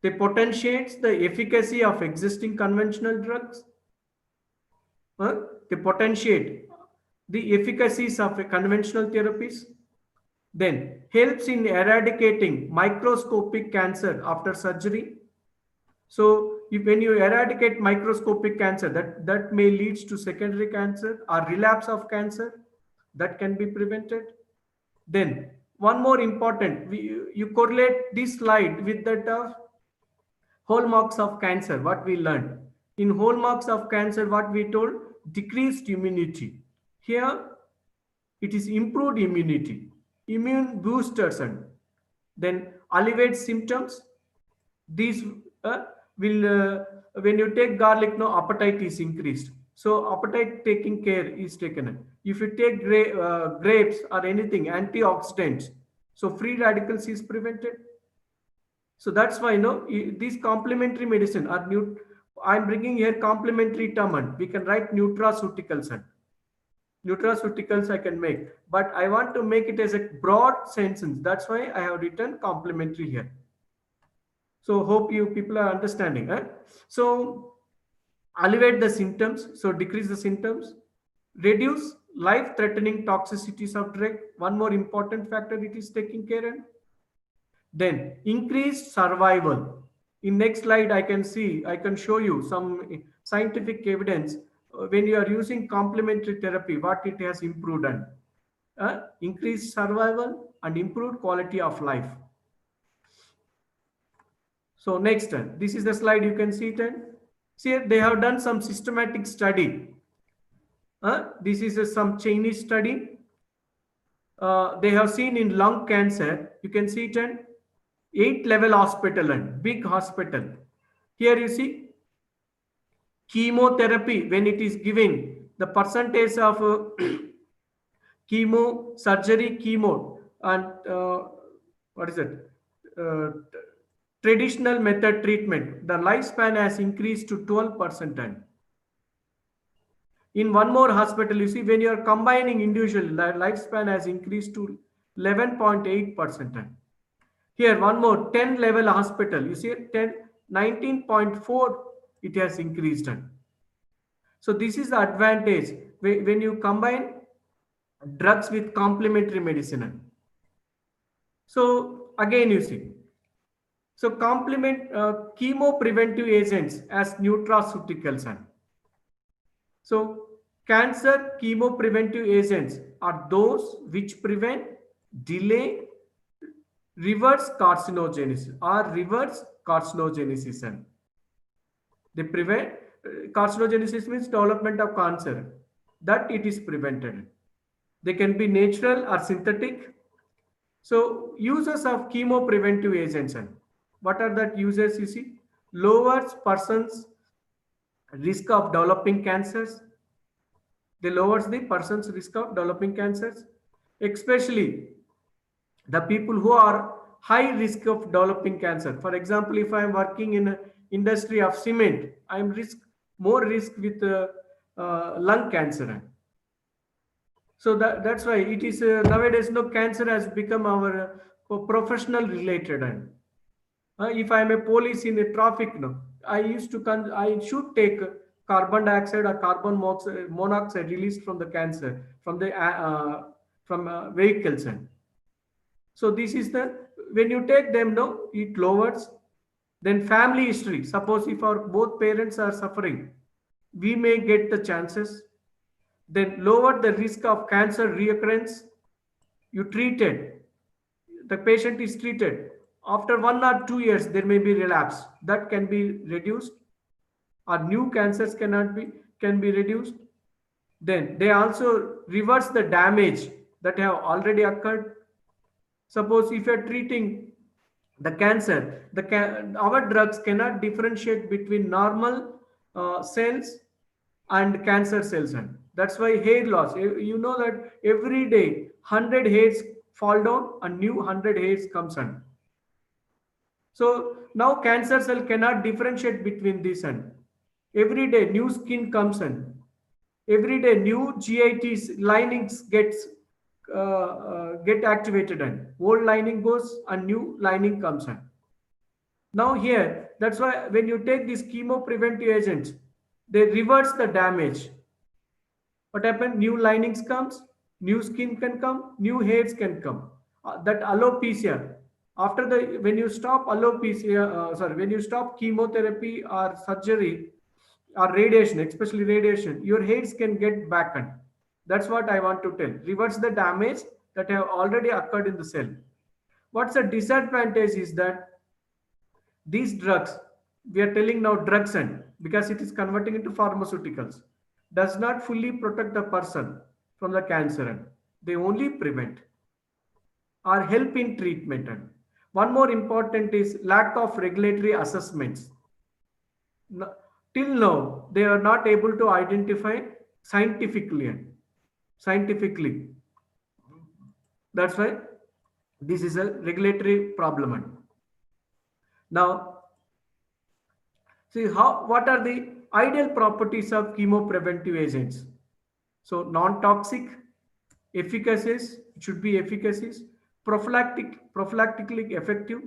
they potentiates the efficacy of existing conventional drugs. They potentiate the efficacies of conventional therapies. Then helps in eradicating microscopic cancer after surgery. So when you eradicate microscopic cancer, that may leads to secondary cancer or relapse of cancer, that can be prevented. Then one more important, you correlate this slide with that of hallmarks of cancer, what we learned. In hallmarks of cancer, what we told, decreased immunity. Here, it is improved immunity, immune boosters, and then alleviate symptoms. These will, when you take garlic, no appetite is increased. So appetite taking care is taken. If you take grapes or anything, antioxidants, so free radicals is prevented. So that's why these complementary medicine are new. I'm bringing here complementary term, and we can write nutraceuticals, and nutraceuticals I can make, but I want to make it as a broad sentence. That's why I have written complementary here. So hope you people are understanding. So alleviate the symptoms, so decrease the symptoms, reduce life-threatening toxicities of drug. One more important factor it is taking care of. Then increased survival. In next slide, I can show you some scientific evidence when you are using complementary therapy, what it has improved on. Increased survival and improved quality of life. So next, this is the slide you can see it. See, they have done some systematic study. This is some Chinese study. They have seen in lung cancer, you can see it in 8-level hospital and big hospital. Here you see chemotherapy, when it is given, the percentage of chemo, surgery, chemo, and what is it? Traditional method treatment, the lifespan has increased to 12%. In one more hospital, you see, when you are combining individually, the lifespan has increased to 11.8%. Here, one more 10-level hospital, you see 19.4, it has increased. So this is the advantage when you combine drugs with complementary medicine. So again you see, so complement chemo preventive agents as nutraceuticals. So cancer chemo preventive agents are those which prevent, delay, reverse carcinogenesis or reverse carcinogenesis. They prevent carcinogenesis means development of cancer, that it is prevented. They can be natural or synthetic. So uses of chemo preventive agents. What are that uses? You see, lowers person's risk of developing cancers. They lowers the person's risk of developing cancers, especially the people who are high risk of developing cancer. For example, if I am working in a industry of cement, I am more risk with lung cancer. So that's why it is nowadays no cancer has become our professional related. And if I am a police in a traffic, no, I should take carbon dioxide or carbon monoxide released from the cancer from vehicles. And so this is the, when you take them, no, it lowers. Then family history. Suppose if our both parents are suffering, we may get the chances. Then lower the risk of cancer reoccurrence. You treated, the patient is treated. After 1 or 2 years, there may be relapse. That can be reduced, or new cancers can be reduced. Then they also reverse the damage that have already occurred. Suppose if you're treating the cancer, our drugs cannot differentiate between normal cells and cancer cells. And that's why hair loss. You know that every day 100 hairs fall down and new 100 hairs comes on. So now cancer cell cannot differentiate between this, and every day new skin comes in. Every day new GITs linings get activated, and old lining goes and new lining comes in. Now here, that's why when you take these chemo preventive agents, they reverse the damage. What happened? New linings comes, new skin can come, new hairs can come. That alopecia. After the when you stop alopecia, when you stop chemotherapy or surgery or radiation, especially radiation, your hairs can get back on. That's what I want to tell. Reverse the damage that have already occurred in the cell. What's the disadvantage is that these drugs, we are telling now drugs, and because it is converting into pharmaceuticals, does not fully protect the person from the cancer, and they only prevent or help in treatment. And one more important is lack of regulatory assessments. Till now, they are not able to identify scientifically. Scientifically, that's why this is a regulatory problem. Now, see what are the ideal properties of chemopreventive agents? So non-toxic, efficacious, it should be efficacious, prophylactically effective,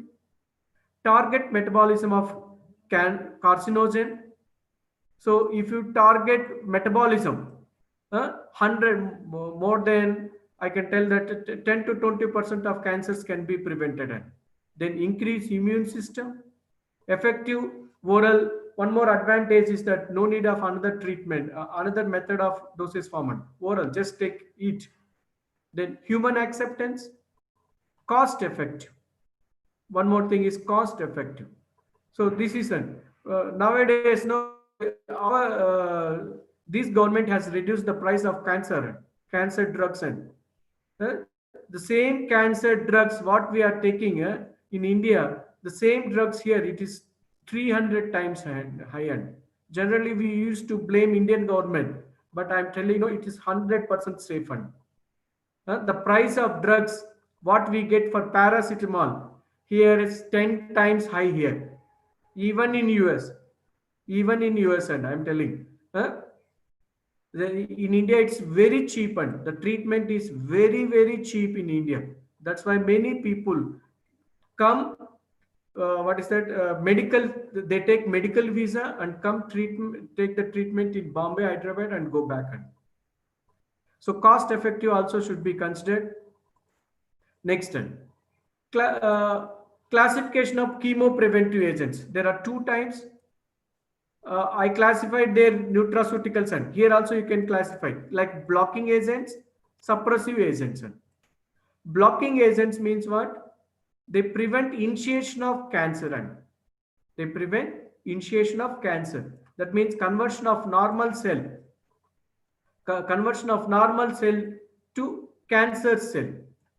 target metabolism of carcinogen. So if you target metabolism, 100 more than, I can tell that 10 to 20% of cancers can be prevented. Then increase immune system, effective oral. One more advantage is that no need of another treatment, another method of dosage format. Oral, just take it. Then human acceptance, cost effective. One more thing is cost effective. So this is an nowadays no our this government has reduced the price of cancer drugs, and the same cancer drugs what we are taking in India, the same drugs here it is 300 times high end. Generally we used to blame Indian government, but I'm telling you it is 100% safe. And the price of drugs what we get for paracetamol here is 10 times high here, even in US, and I'm telling, in India it's very cheap, and the treatment is very cheap in India. That's why many people come what is that, medical, they take medical visa and come treatment, take the treatment in Bombay, Hyderabad, and go back. So cost effective also should be considered. Next one, Cla- uh, classification of chemopreventive agents. There are two types. I classified their nutraceuticals, and here also you can classify like blocking agents, suppressive agents. Blocking agents means what? They prevent initiation of cancer, and they prevent initiation of cancer. That means conversion of normal cell to cancer cell.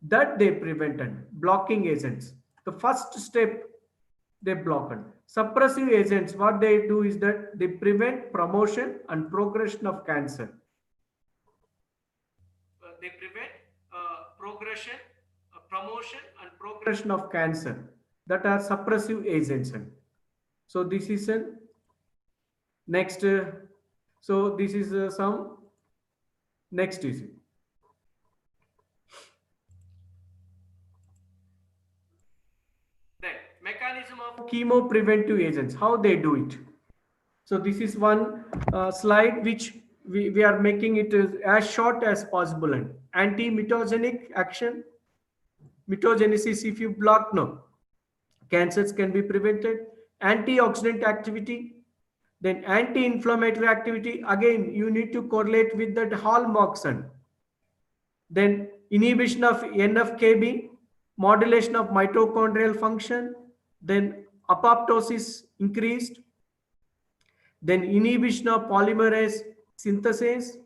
That they prevented. Blocking agents. The first step they block it. Suppressive agents, what they do is that they prevent promotion and progression of cancer. They prevent promotion and progression of cancer. That are suppressive agents. So this is a next. So this is some next is then mechanism of chemopreventive agents. How they do it? So this is one slide which we are making it as short as possible. And anti-mitogenic action, mitogenesis, if you block, no, cancers can be prevented. Antioxidant activity, then anti-inflammatory activity. Again, you need to correlate with that hallmarks. And then inhibition of NFKB, modulation of mitochondrial function, then apoptosis increased, then inhibition of polymerase synthesis,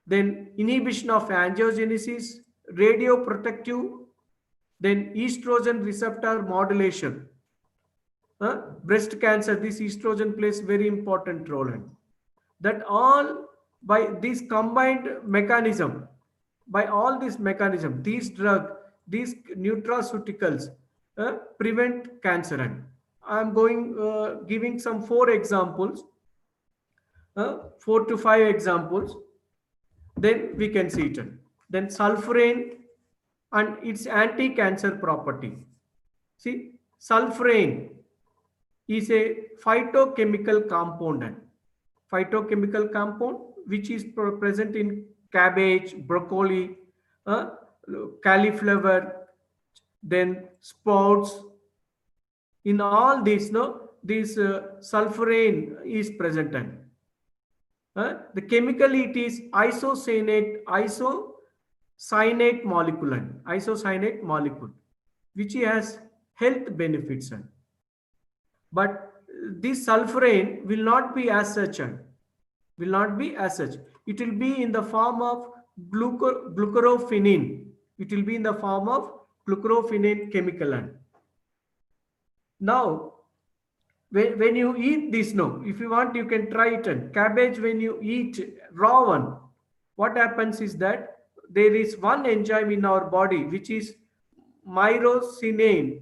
then inhibition of angiogenesis, radioprotective, then estrogen receptor modulation. Breast cancer, this estrogen plays very important role in that. All by this combined mechanism, by all this mechanism, these drug, these nutraceuticals prevent cancer. And I am going giving some four examples, 4 to 5 examples, then we can see it. Then sulforain and its anti-cancer property. See, sulforain is a phytochemical compound, and phytochemical compound which is present in cabbage, broccoli, uh, cauliflower, then sprouts. In all these, no, this sulforain is present. And the chemical, it is isocyanate molecule, and isocyanate molecule, which has health benefits. And but this sulforain will not be as such, and will not be as such. It will be in the form of glucorophenin. It will be in the form of glucorophenin chemical. And now when you eat this, no, if you want you can try it. And cabbage, when you eat raw one, what happens is that there is one enzyme in our body which is myrosinase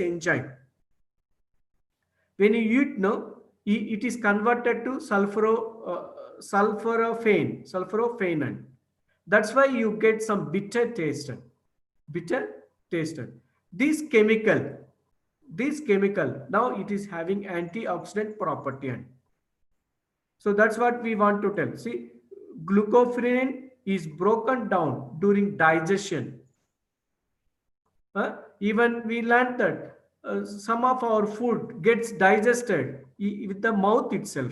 enzyme. When you eat, no, it is converted to sulforaphane. That's why you get some bitter taste. Bitter taste. This chemical, now it is having antioxidant property. And so that's what we want to tell. See, glucophenin is broken down during digestion. Even we learned that some of our food gets digested with the mouth itself.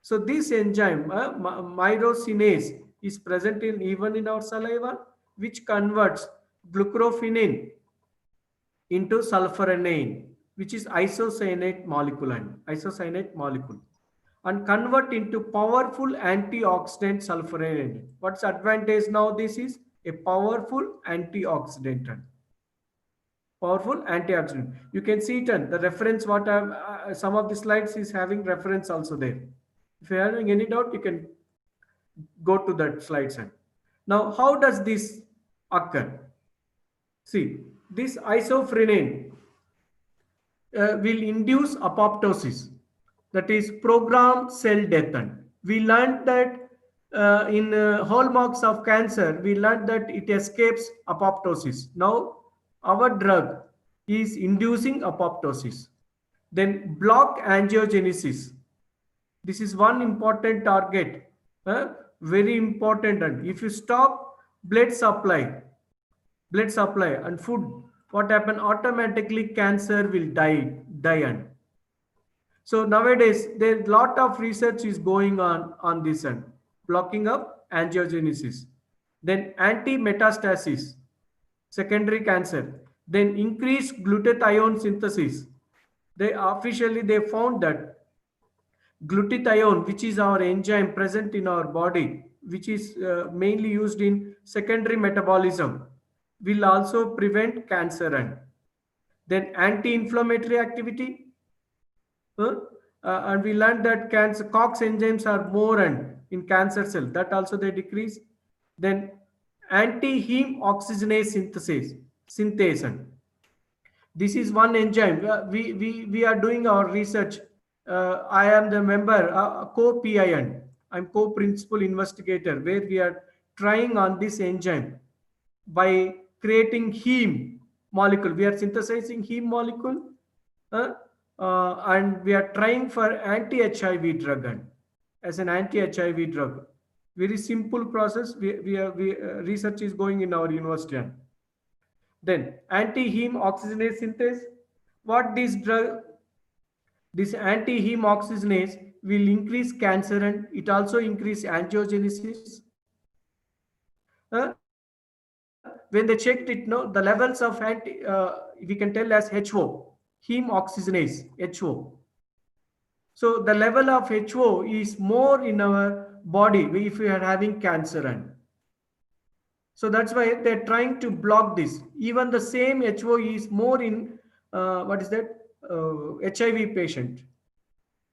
So this enzyme, myrosinase, is present in even in our saliva, which converts glucophenin into sulforaphane, which is isocyanate molecule, and convert into powerful antioxidant sulforaphane. What's advantage now? This is a powerful antioxidant. Powerful antioxidant. You can see it on the reference. What some of the slides is having reference also there. If you're having any doubt, you can go to that slides. And now, how does this occur? See, this isofrenane will induce apoptosis, that is programmed cell death. And we learned that in hallmarks of cancer, we learned that it escapes apoptosis. Now, our drug is inducing apoptosis. Then block angiogenesis. This is one important target, very important. And if you stop blood supply, and food, what happen? Automatically cancer will die. And so nowadays there lot of research is going on this end, blocking up angiogenesis. Then anti-metastasis, secondary cancer. Then increased glutathione synthesis. They found that glutathione, which is our enzyme present in our body, which is mainly used in secondary metabolism, will also prevent cancer. And then anti-inflammatory activity, uh, and we learned that cancer COX enzymes are more and in cancer cell, that also they decrease. Then anti-heme oxygenase synthase. And this is one enzyme. We are doing our research. I am the member, co-PIN. I'm co-principal investigator, where we are trying on this enzyme by creating heme molecule. We are synthesizing heme molecule, uh, and we are trying for anti-HIV drug, and as an anti-HIV drug. Very simple process. Research is going in our university. Then anti-heme oxygenase synthase. What this drug, this anti-heme oxygenase will increase cancer, and it also increase angiogenesis. When they checked it, no, the levels of we can tell as HO, heme oxygenase, HO. So the level of HO is more in our body if we are having cancer. And so that's why they're trying to block this. Even the same HO is more in what is that, HIV patient.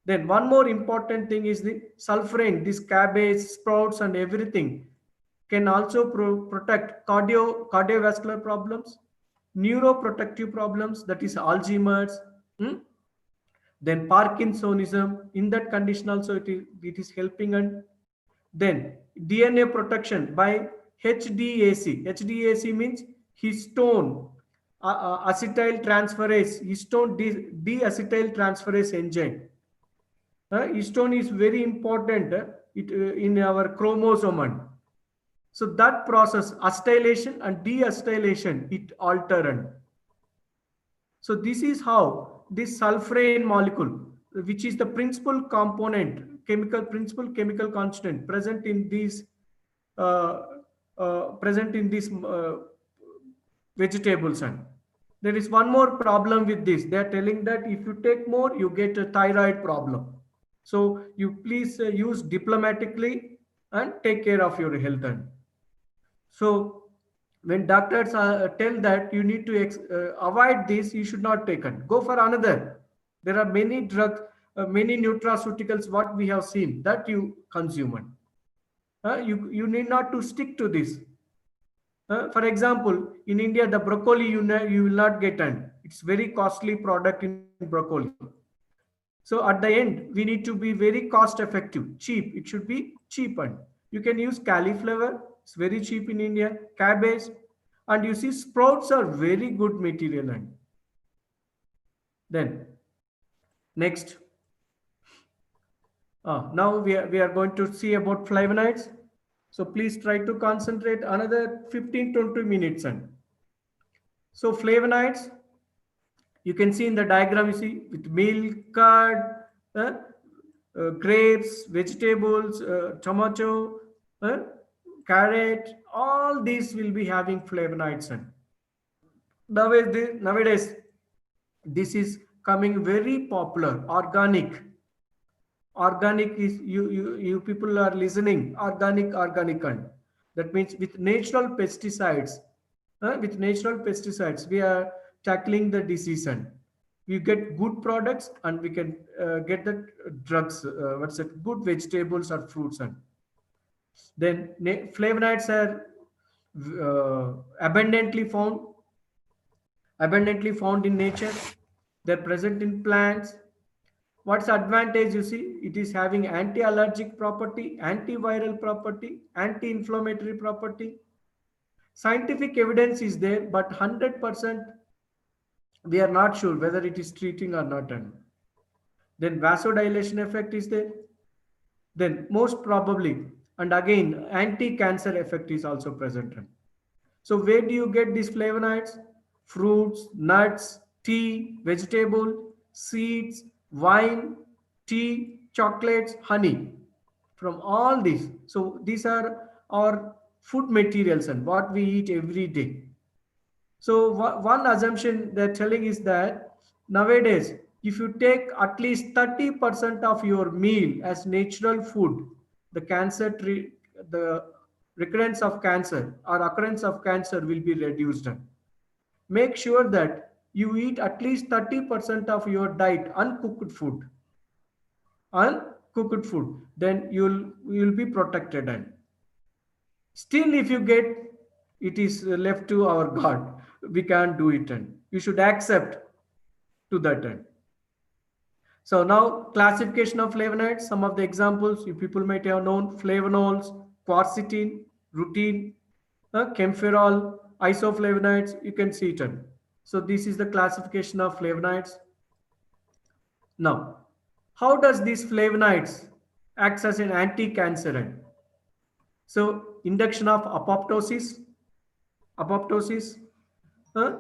Then one more important thing is the sulfurane. This cabbage, sprouts, and everything can also protect cardiovascular problems, neuroprotective problems, that is Alzheimer's. Then Parkinsonism. In that condition also it is helping. And then DNA protection by HDAC. HDAC means histone acetyl transferase, histone deacetyl transferase enzyme. Histone is very important, in our chromosome. So that process, acetylation and deacetylation, it altered. So this is how this sulfurane molecule, which is the principal component, principal chemical constant uh, present in these vegetables. And there is one more problem with this. They are telling that if you take more, you get a thyroid problem. So you please use diplomatically and take care of your health. And so when doctors tell that you need to avoid this, you should not take it. Go for another. There are many drugs, many nutraceuticals, what we have seen, that you consume. You need not to stick to this. For example, in India, the broccoli you will not get, and it's very costly product in broccoli. So at the end, we need to be very cost effective, cheap. It should be cheap. And you can use cauliflower, it's very cheap in India, cabbage, and you see sprouts are very good material. And then next, now we are going to see about flavonoids. So please try to concentrate another 15-20 minutes. And so flavonoids, you can see in the diagram, you see with milk, curd, grapes, vegetables, tomato, uh, carrot, all these will be having flavonoids. And nowadays this is coming very popular. Organic is, you people are listening, organic. And that means with natural pesticides, we are tackling the disease. And we get good products, and we can get the drugs, what's it, good vegetables or fruits. And then flavonoids are abundantly found in nature. They're present in plants. What's the advantage? You see, it is having anti-allergic property, antiviral property, anti-inflammatory property. Scientific evidence is there, but 100% We are not sure whether it is treating or not. And then vasodilation effect is there. Then most probably, and again, anti-cancer effect is also present. So where do you get these flavonoids? Fruits, nuts, tea, vegetable, seeds, wine, tea, chocolates, honey. From all these. So these are our food materials and what we eat every day. So one assumption they're telling is that nowadays, if you take at least 30% of your meal as natural food, the the recurrence of cancer or occurrence of cancer will be reduced. Make sure that you eat at least 30% of your diet uncooked food, then you'll be protected. And still, if you get, it is left to our God. We can't do it, and you should accept to that end. So now classification of flavonoids. Some of the examples you people might have known: flavonols, quercetin, rutin, camphorol, isoflavonoids. You can see it. So this is the classification of flavonoids. Now, how does these flavonoids acts as an anti-cancerine? So induction of apoptosis, uh,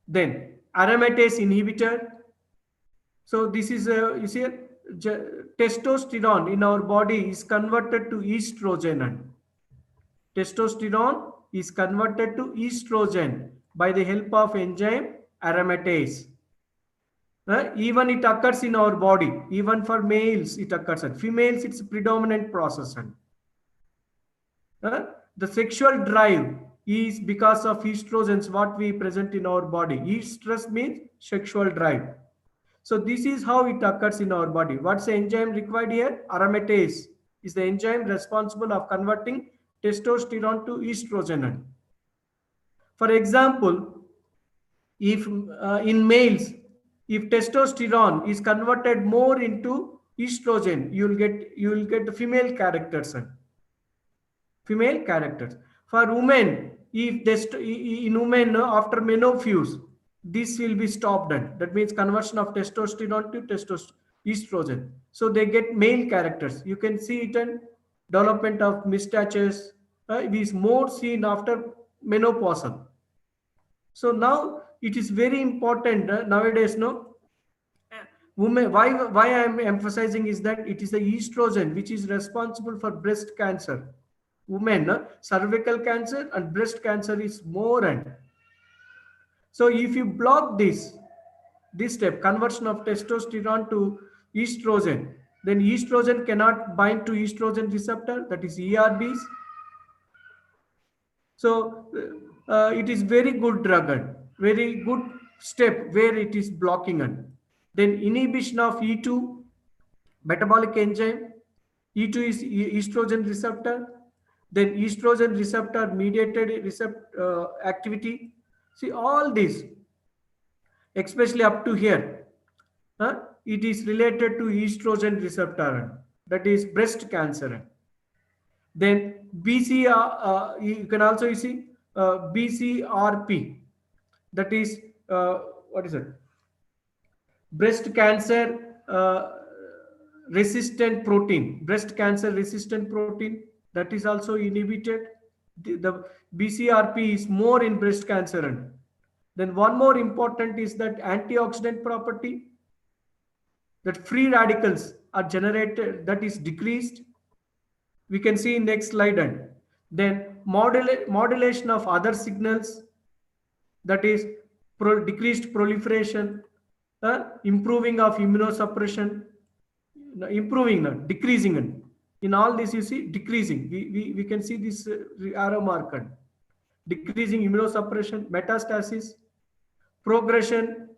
then aromatase inhibitor. So this is you see testosterone in our body is converted to estrogen, and testosterone is converted to estrogen by the help of enzyme aromatase. Even it occurs in our body. Even for males, it occurs. And females, it's a predominant process. And the sexual drive is because of estrogens, what we present in our body. Estrus means sexual drive. So this is how it occurs in our body. What's the enzyme required here? Aromatase is the enzyme responsible of converting testosterone to estrogen. For example, if in males, if testosterone is converted more into estrogen, you will get the female characters. Female characters. For women, if in women after menopause, this will be stopped. And that means conversion of testosterone to estrogen. So they get male characters. You can see it in development of mustaches. It is more seen after menopausal. So now it is very important nowadays. No, women. Why I am emphasizing is that it is the estrogen which is responsible for breast cancer. Women, cervical cancer and breast cancer is more. And so if you block this step, conversion of testosterone to estrogen, then estrogen cannot bind to estrogen receptor, that is ERBs. So it is very good drug and very good step where it is blocking. And then inhibition of E2 metabolic enzyme. E2 is estrogen receptor. Then estrogen receptor mediated activity. See all this, especially up to here, it is related to estrogen receptor, that is breast cancer. Then you can also you see BCRP, that is what is it? Breast cancer resistant protein. Breast cancer resistant protein, that is also inhibited. The BCRP is more in breast cancer. Then one more important is that antioxidant property, that free radicals are generated, that is decreased. We can see in next slide. And then modulation of other signals, that is decreased proliferation, improving of immunosuppression, improving, not decreasing. And in all this you see decreasing. We can see this arrow marker. Decreasing immunosuppression, metastasis, progression,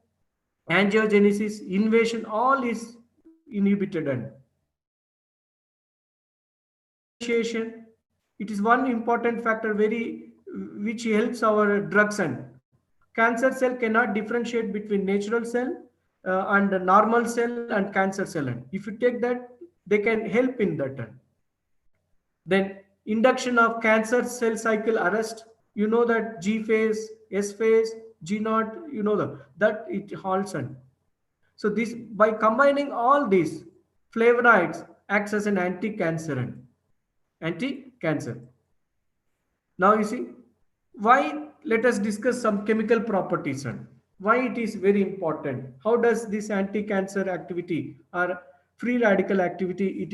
angiogenesis, invasion, all is inhibited. And differentiation, it is one important factor very which helps our drugs. And cancer cell cannot differentiate between natural cell and normal cell and cancer cell. And if you take that, they can help in that. Then induction of cancer cell cycle arrest. You know that G phase, S phase, G naught, you know that it halts on. So this, by combining all these, flavonoids acts as an anti-cancerine. Anti-cancer. Now you see why. Let us discuss some chemical properties and why it is very important. How does this anti-cancer activity or free radical activity it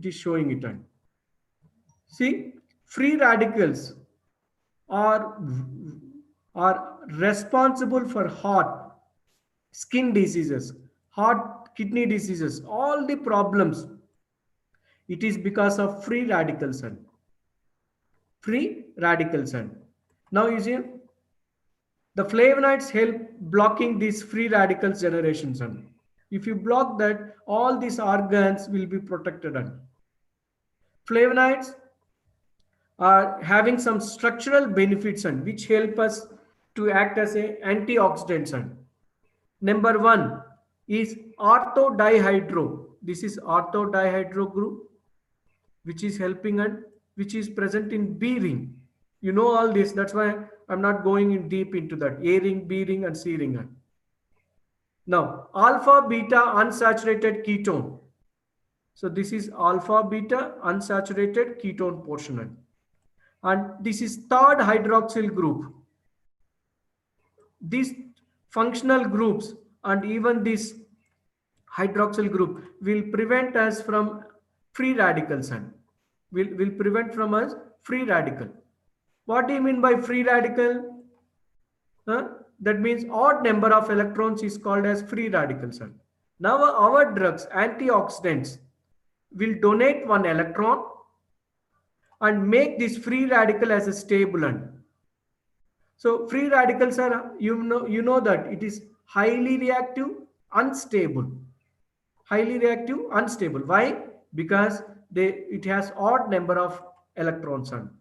is showing it on? See, free radicals are are responsible for heart, skin diseases, heart, kidney diseases, all the problems. It is because of free radicals and free radicals and. Now you see, the flavonoids help blocking these free radicals generations and. If you block that, all these organs will be protected and. Flavonoids are having some structural benefits and which help us to act as a antioxidants and. Number one is orthodihydro. This is orthodihydro group which is helping and which is present in B ring. You know all this. That's why I'm not going in deep into that. A ring, B ring, and C ring. Now, alpha beta unsaturated ketone. So this is alpha beta unsaturated ketone portion. And this is third hydroxyl group. These functional groups and even this hydroxyl group will prevent us from free radicals and will prevent from us free radical. What do you mean by free radical? Huh? That means odd number of electrons is called as free radicals. Now our drugs, antioxidants, will donate one electron and make this free radical as a stable end. So free radicals are, you know that it is highly reactive, unstable. Highly reactive, unstable. Why? Because it has odd number of electrons on.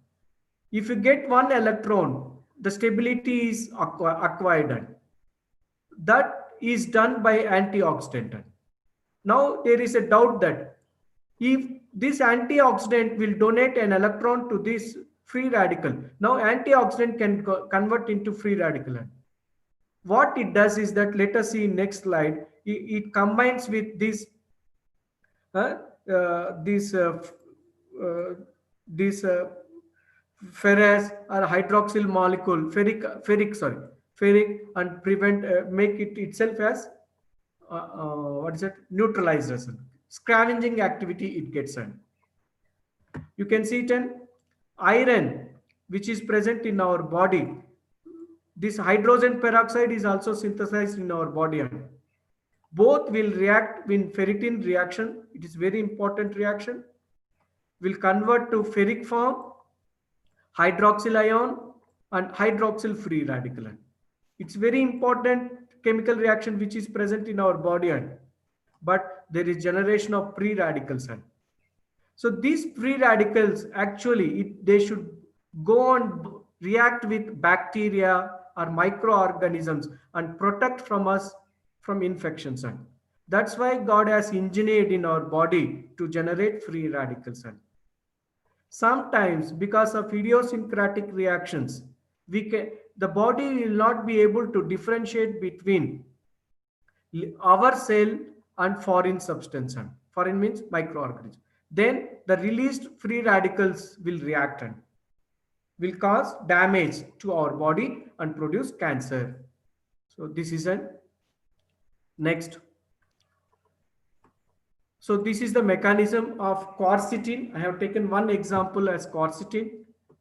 If you get one electron, the stability is acquired. That is done by antioxidant. Now there is a doubt that if this antioxidant will donate an electron to this free radical, now antioxidant can convert into free radical. What it does is that, let us see next slide, it combines with uh, this uh, this ferrous or hydroxyl molecule, ferric, and prevent make it itself as what is it, neutralizers, scavenging activity it gets on. You can see it in iron which is present in our body. This hydrogen peroxide is also synthesized in our body. Both will react in ferritin reaction. It is very important reaction. Will convert to ferric form, hydroxyl ion, and hydroxyl free radical. It's very important chemical reaction which is present in our body. But there is generation of free radicals. So these free radicals actually they should go and react with bacteria or microorganisms and protect from us from infections. That's why God has engineered in our body to generate free radicals. Sometimes because of idiosyncratic reactions, the body will not be able to differentiate between our cell and foreign substance. Foreign means microorganism. Then the released free radicals will react and will cause damage to our body and produce cancer. So this is an next. So this is the mechanism of quercetin. I have taken one example as quercetin.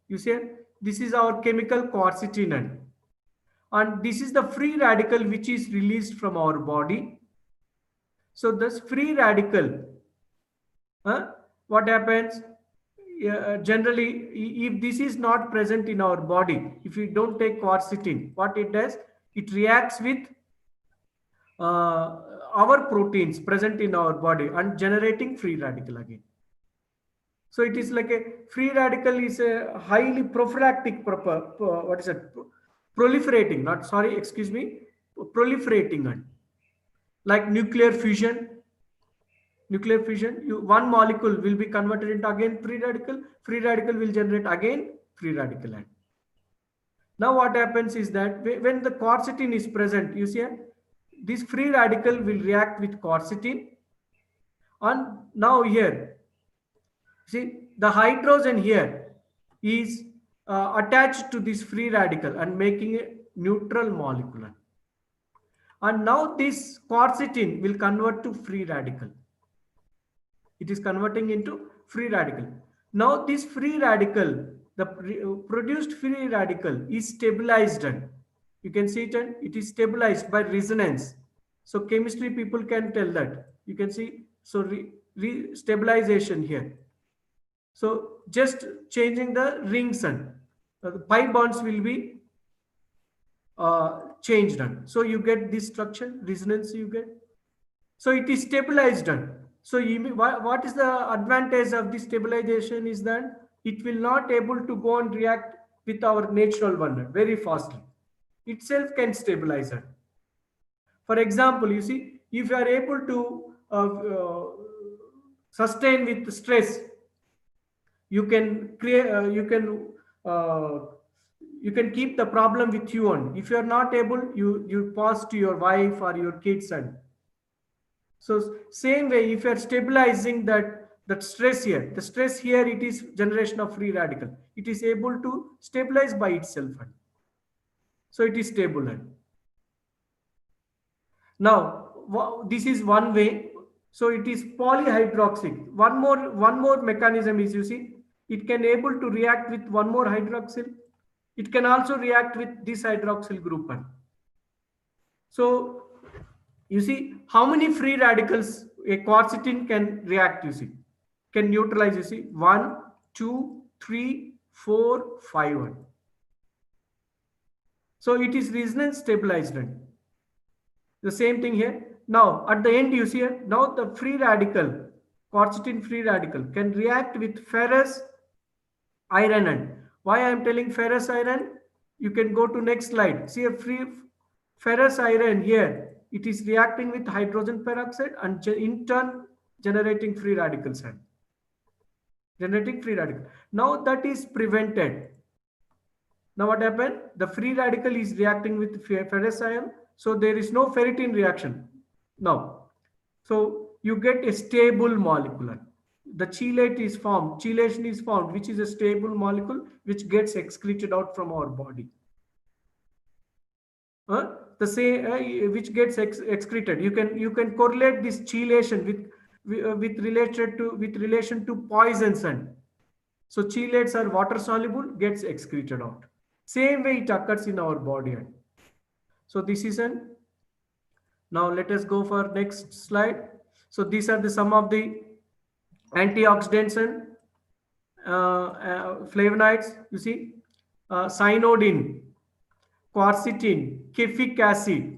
You see, this is our chemical quercetin, and this is the free radical which is released from our body. So this free radical, what happens? Generally, if this is not present in our body, if we don't take quercetin, what it does? It reacts with our proteins present in our body and generating free radical again. So it is like a free radical is a highly prophylactic, what is it? Proliferating, not sorry, excuse me, proliferating, and like nuclear fusion. Nuclear fusion, one molecule will be converted into again free radical will generate again free radical. Now what happens is that when the quercetin is present, you see this free radical will react with quercetin, and now here, see the hydrogen here is attached to this free radical and making a neutral molecule. And now this quercetin will convert to free radical. It is converting into free radical. Now this free radical, the produced free radical is stabilized, and you can see it, and it is stabilized by resonance. So chemistry people can tell that. You can see, so stabilization here. So just changing the rings, and the pi bonds will be changed, and so you get this structure, resonance you get. So it is stabilized. So what is the advantage of this stabilization is that it will not able to go and react with our natural one very fastly. Itself can stabilize it. For example, you see, if you are able to sustain with stress, you can create, uh, you can keep the problem with you on. If you are not able, you pass to your wife or your kids, and so same way, if you are stabilizing that stress here, the stress here, it is generation of free radical. It is able to stabilize by itself. So it is stable. Now, this is one way. So it is polyhydroxy. One more mechanism is, you see, it can able to react with one more hydroxyl. It can also react with this hydroxyl group. So you see how many free radicals a quercetin can react, you see, can neutralize, you see, 1, 2, 3, 4, 5. So it is resonance stabilized. The same thing here. Now at the end, you see here, now the free radical, quercetin free radical can react with ferrous iron. And why I am telling ferrous iron, you can go to next slide. See a free ferrous iron here, it is reacting with hydrogen peroxide and in turn generating free radicals. Generating free radical. Now that is prevented. Now what happened? The free radical is reacting with ferrous iron, so there is no ferritin reaction. Now, so you get a stable molecule. The chelate is formed, chelation is formed, which is a stable molecule which gets excreted out from our body. The same which gets excreted. You can correlate this chelation with relation to poisons, and so chelates are water soluble, gets excreted out. Same way it occurs in our body. So this is an. Now let us go for next slide. So these are the some of the antioxidants and flavonoids. You see, cyanidin, quercetin, caffeic acid,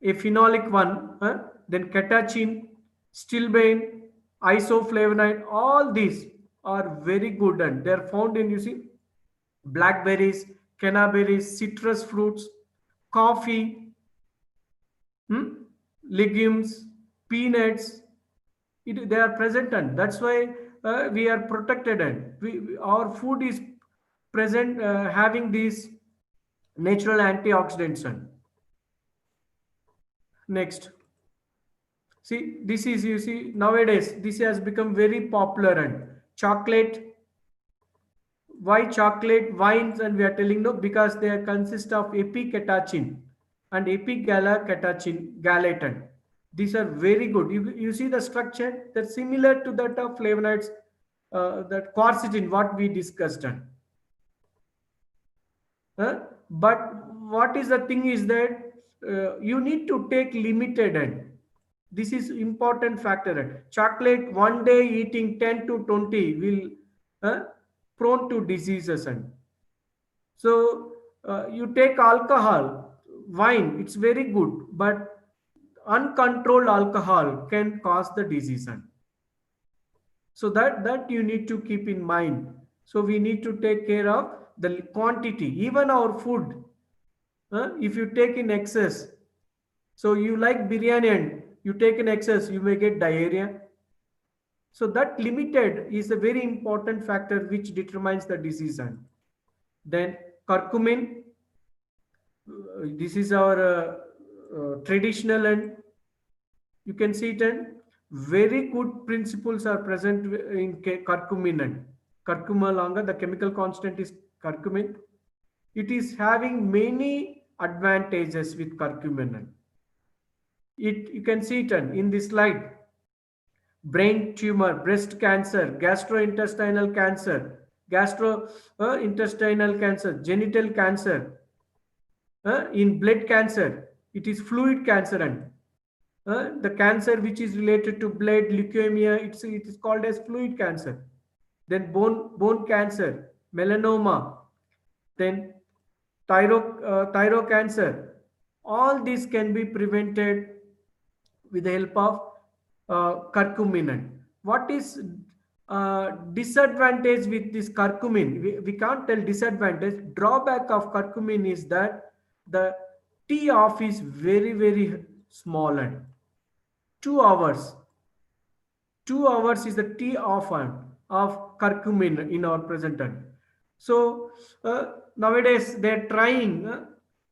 a phenolic one, then catechin, stilbene, isoflavonoid. All these are very good, and they are found in, you see, blackberries, cannaberries, citrus fruits, coffee, legumes, peanuts. They are present, and that's why we are protected, and our food is present having these natural antioxidants. And next, see, this is, you see, nowadays this has become very popular, and chocolate. Why chocolate, wines, and we are telling no, because they consist of epicatechin and epigallocatechin galatin. These are very good. You see the structure, they're similar to that of flavonoids, that quercetin, what we discussed. But what is the thing is that you need to take limited, and this is important factor. Chocolate one day eating 10 to 20 will prone to diseases. And so you take alcohol, wine, it's very good, but uncontrolled alcohol can cause the disease. And so that you need to keep in mind. So we need to take care of the quantity, even our food. If you take in excess, so you like biryani and you take in excess, you may get diarrhea. So that limited is a very important factor which determines the disease. And then curcumin. This is our traditional, and you can see it, and very good principles are present in curcumin. And curcuma longa, the chemical constant is curcumin. It is having many advantages with curcumin. It, you can see it in this slide: brain tumor, breast cancer, gastrointestinal cancer, gastrointestinal cancer, genital cancer, in blood cancer, it is fluid cancer, and the cancer which is related to blood, leukemia, it is called as fluid cancer. Then bone cancer, melanoma, then thyroid cancer. All these can be prevented with the help of curcumin. What is disadvantage with this curcumin? We can't tell disadvantage. Drawback of curcumin is that the T off is very, very small, and 2 hours. 2 hours is the T off of curcumin in our present time. So nowadays they're trying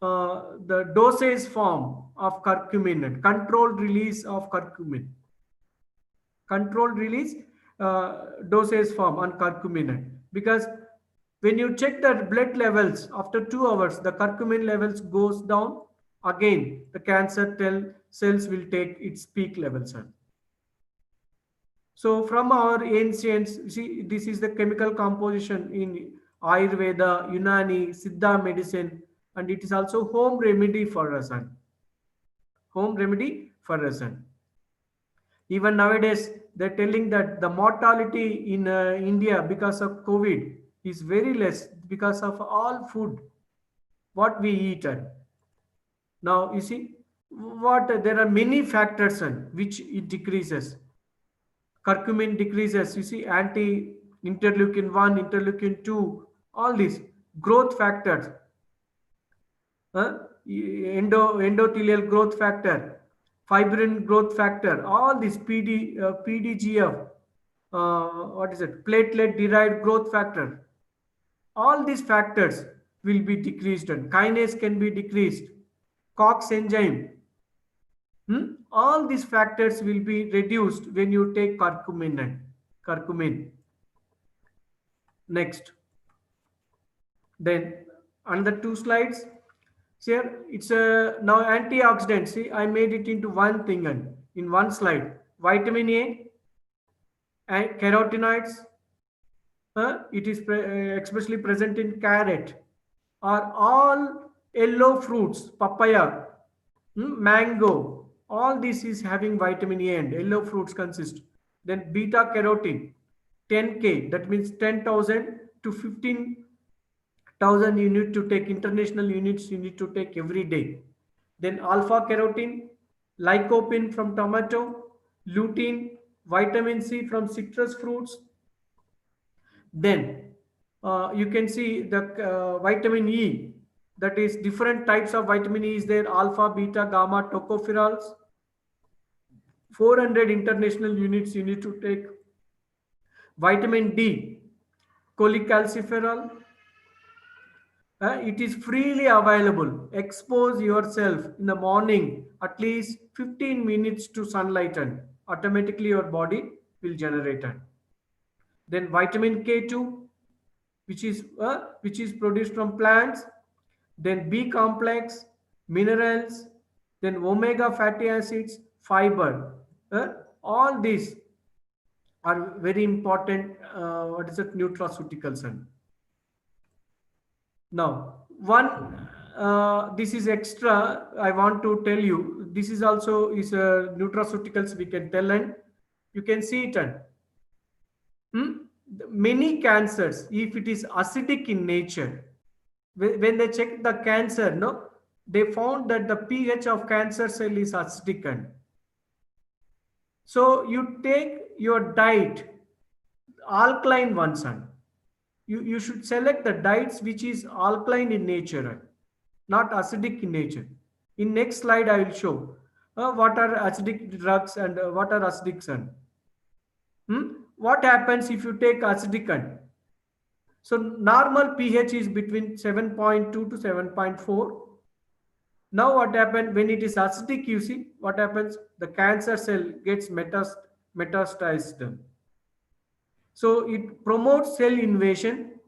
the dosage form of curcumin and controlled release of curcumin. Controlled release dosage form on curcumin, because when you check the blood levels after 2 hours, the curcumin levels goes down. Again, the cancer cells will take its peak levels. So from our ancients, see, this is the chemical composition in Ayurveda, Unani, Siddha medicine, and it is also home remedy for us. Home remedy for us. Even nowadays, they're telling that the mortality in India because of COVID is very less because of all food what we eat. Now you see what there are many factors which it decreases. Curcumin decreases. You see anti interleukin 1, interleukin 2, all these growth factors, endothelial growth factor, fibrin growth factor, all these PDGF, what is it, platelet derived growth factor, all these factors will be decreased, and kinase can be decreased, COX enzyme, all these factors will be reduced when you take curcumin. Next, then another 2 slides. Here it's a now antioxidant. See, I made it into one thing and in one slide. Vitamin A and carotenoids. It is especially present in carrot, are all yellow fruits, papaya, mango. All this is having vitamin A, and yellow fruits consist. Then beta carotene, 10K. That means 10,000 to 15,000 you need to take, international units you need to take every day. Then alpha carotene, lycopene from tomato, lutein, vitamin C from citrus fruits. Then you can see the vitamin E, that is different types of vitamin E is there: alpha, beta, gamma, tocopherols. 400 international units you need to take. Vitamin D, cholecalciferol. It is freely available. Expose yourself in the morning at least 15 minutes to sunlight, and automatically your body will generate it. Then vitamin K2, which is produced from plants. Then B complex, minerals, then omega fatty acids, fiber. All these are very important. What is it? Nutraceuticals. Now, one this is extra. I want to tell you. This is also is nutraceuticals. We can tell, and you can see it. Many cancers, if it is acidic in nature, when they check the cancer, no, they found that the pH of cancer cell is acidic. So you take your diet alkaline one, son. You should select the diets which is alkaline in nature, not acidic in nature. In next slide I will show what are acidic drugs and what are acidic, son. What happens if you take acidic? So normal pH is between 7.2 to 7.4. Now what happens when it is acidic, you see what happens? The cancer cell gets metastasized. So it promotes cell invasion.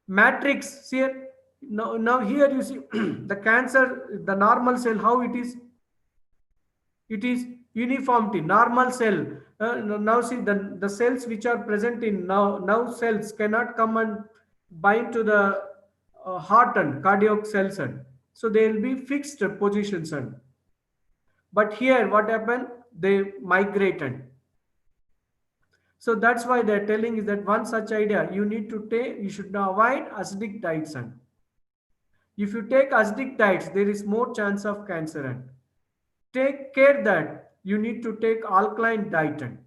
Matrix here. Now here you see the cancer, the normal cell, how it is? It is uniformity, normal cell. Now see the cells which are present in now cells cannot come and bind to the heart and cardiac cells, and so they will be fixed positions. And but here what happened? They migrated. So that's why they're telling is that one such idea you need to take, you should avoid acidic diets. And if you take acidic diets, there is more chance of cancer. And take care that you need to take alkaline diet. And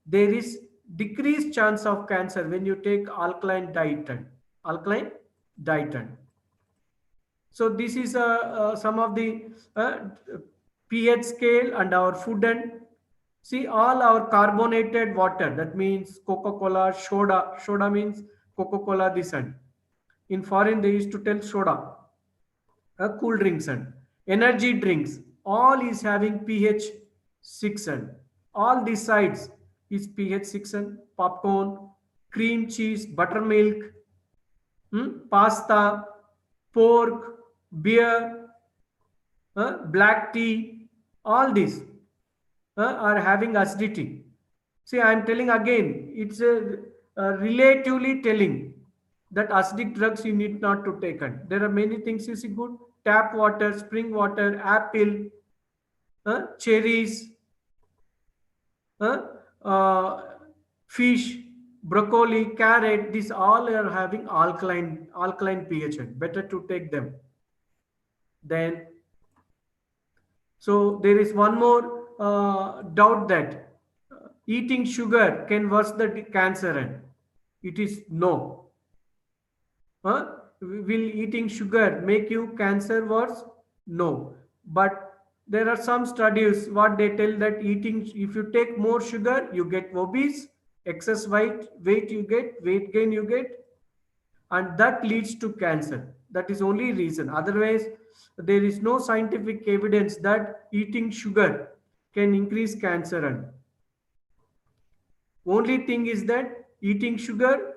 there is decreased chance of cancer when you take alkaline diet. And alkaline diet. And so this is some of the uh, pH scale and our food. And see all our carbonated water, that means Coca-Cola, soda means Coca-Cola this. And in foreign they used to tell soda. Cool drinks and energy drinks, all is having pH 6. And all these sides is pH 6. And popcorn, cream cheese, buttermilk, pasta, pork, beer, black tea, all these are having acidity. See, I am telling again, it's relatively telling that acidic drugs you need not to take. And there are many things you see good: tap water, spring water, apple, cherries, uh, uh, fish, broccoli, carrot. These all are having alkaline pH. And better to take them. Then, so there is one more doubt that eating sugar can worsen the cancer. And it is no. Will eating sugar make you cancer worse? No. But there are some studies what they tell that eating, if you take more sugar, you get obese, excess weight you get, weight gain you get, and that leads to cancer. That is only reason. Otherwise, there is no scientific evidence that eating sugar can increase cancer. And only thing is that eating sugar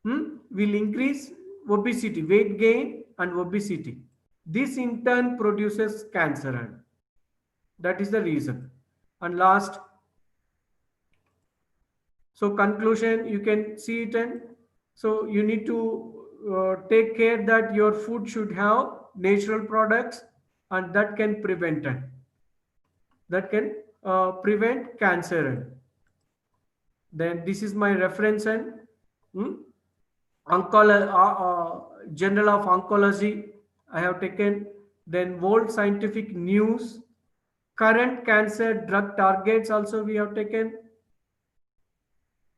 will increase obesity, weight gain and obesity. This in turn produces cancer. And that is the reason. And last, so conclusion, you can see it. And so you need to take care that your food should have natural products, and that can prevent it. That can prevent cancer. And then this is my reference. And Journal of Oncology I have taken. Then World Scientific News, current cancer drug targets also we have taken.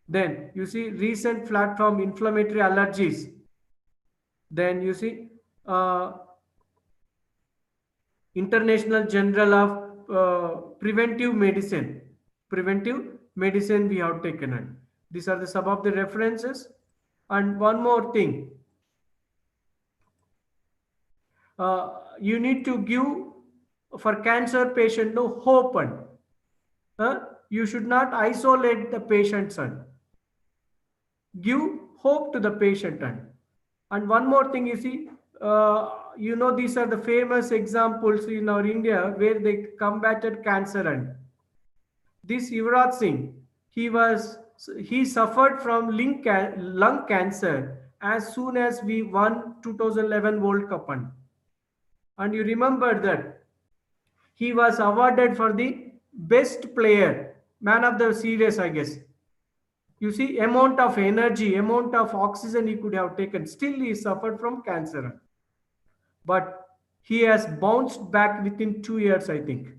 Then you see recent platform inflammatory allergies. Then you see International Journal of Preventive Medicine. Preventive medicine we have taken. And these are the some of the references. And one more thing, you need to give for cancer patient no hope. And you should not isolate the patient. And give hope to the patient. And one more thing, you see, these are the famous examples in our India where they combated cancer. And this Yuvraj Singh, he suffered from lung cancer as soon as we won 2011 World Cup. And you remember that he was awarded for the best player, man of the series, I guess. You see, amount of energy, amount of oxygen he could have taken. Still, he suffered from cancer. But he has bounced back within 2 years, I think.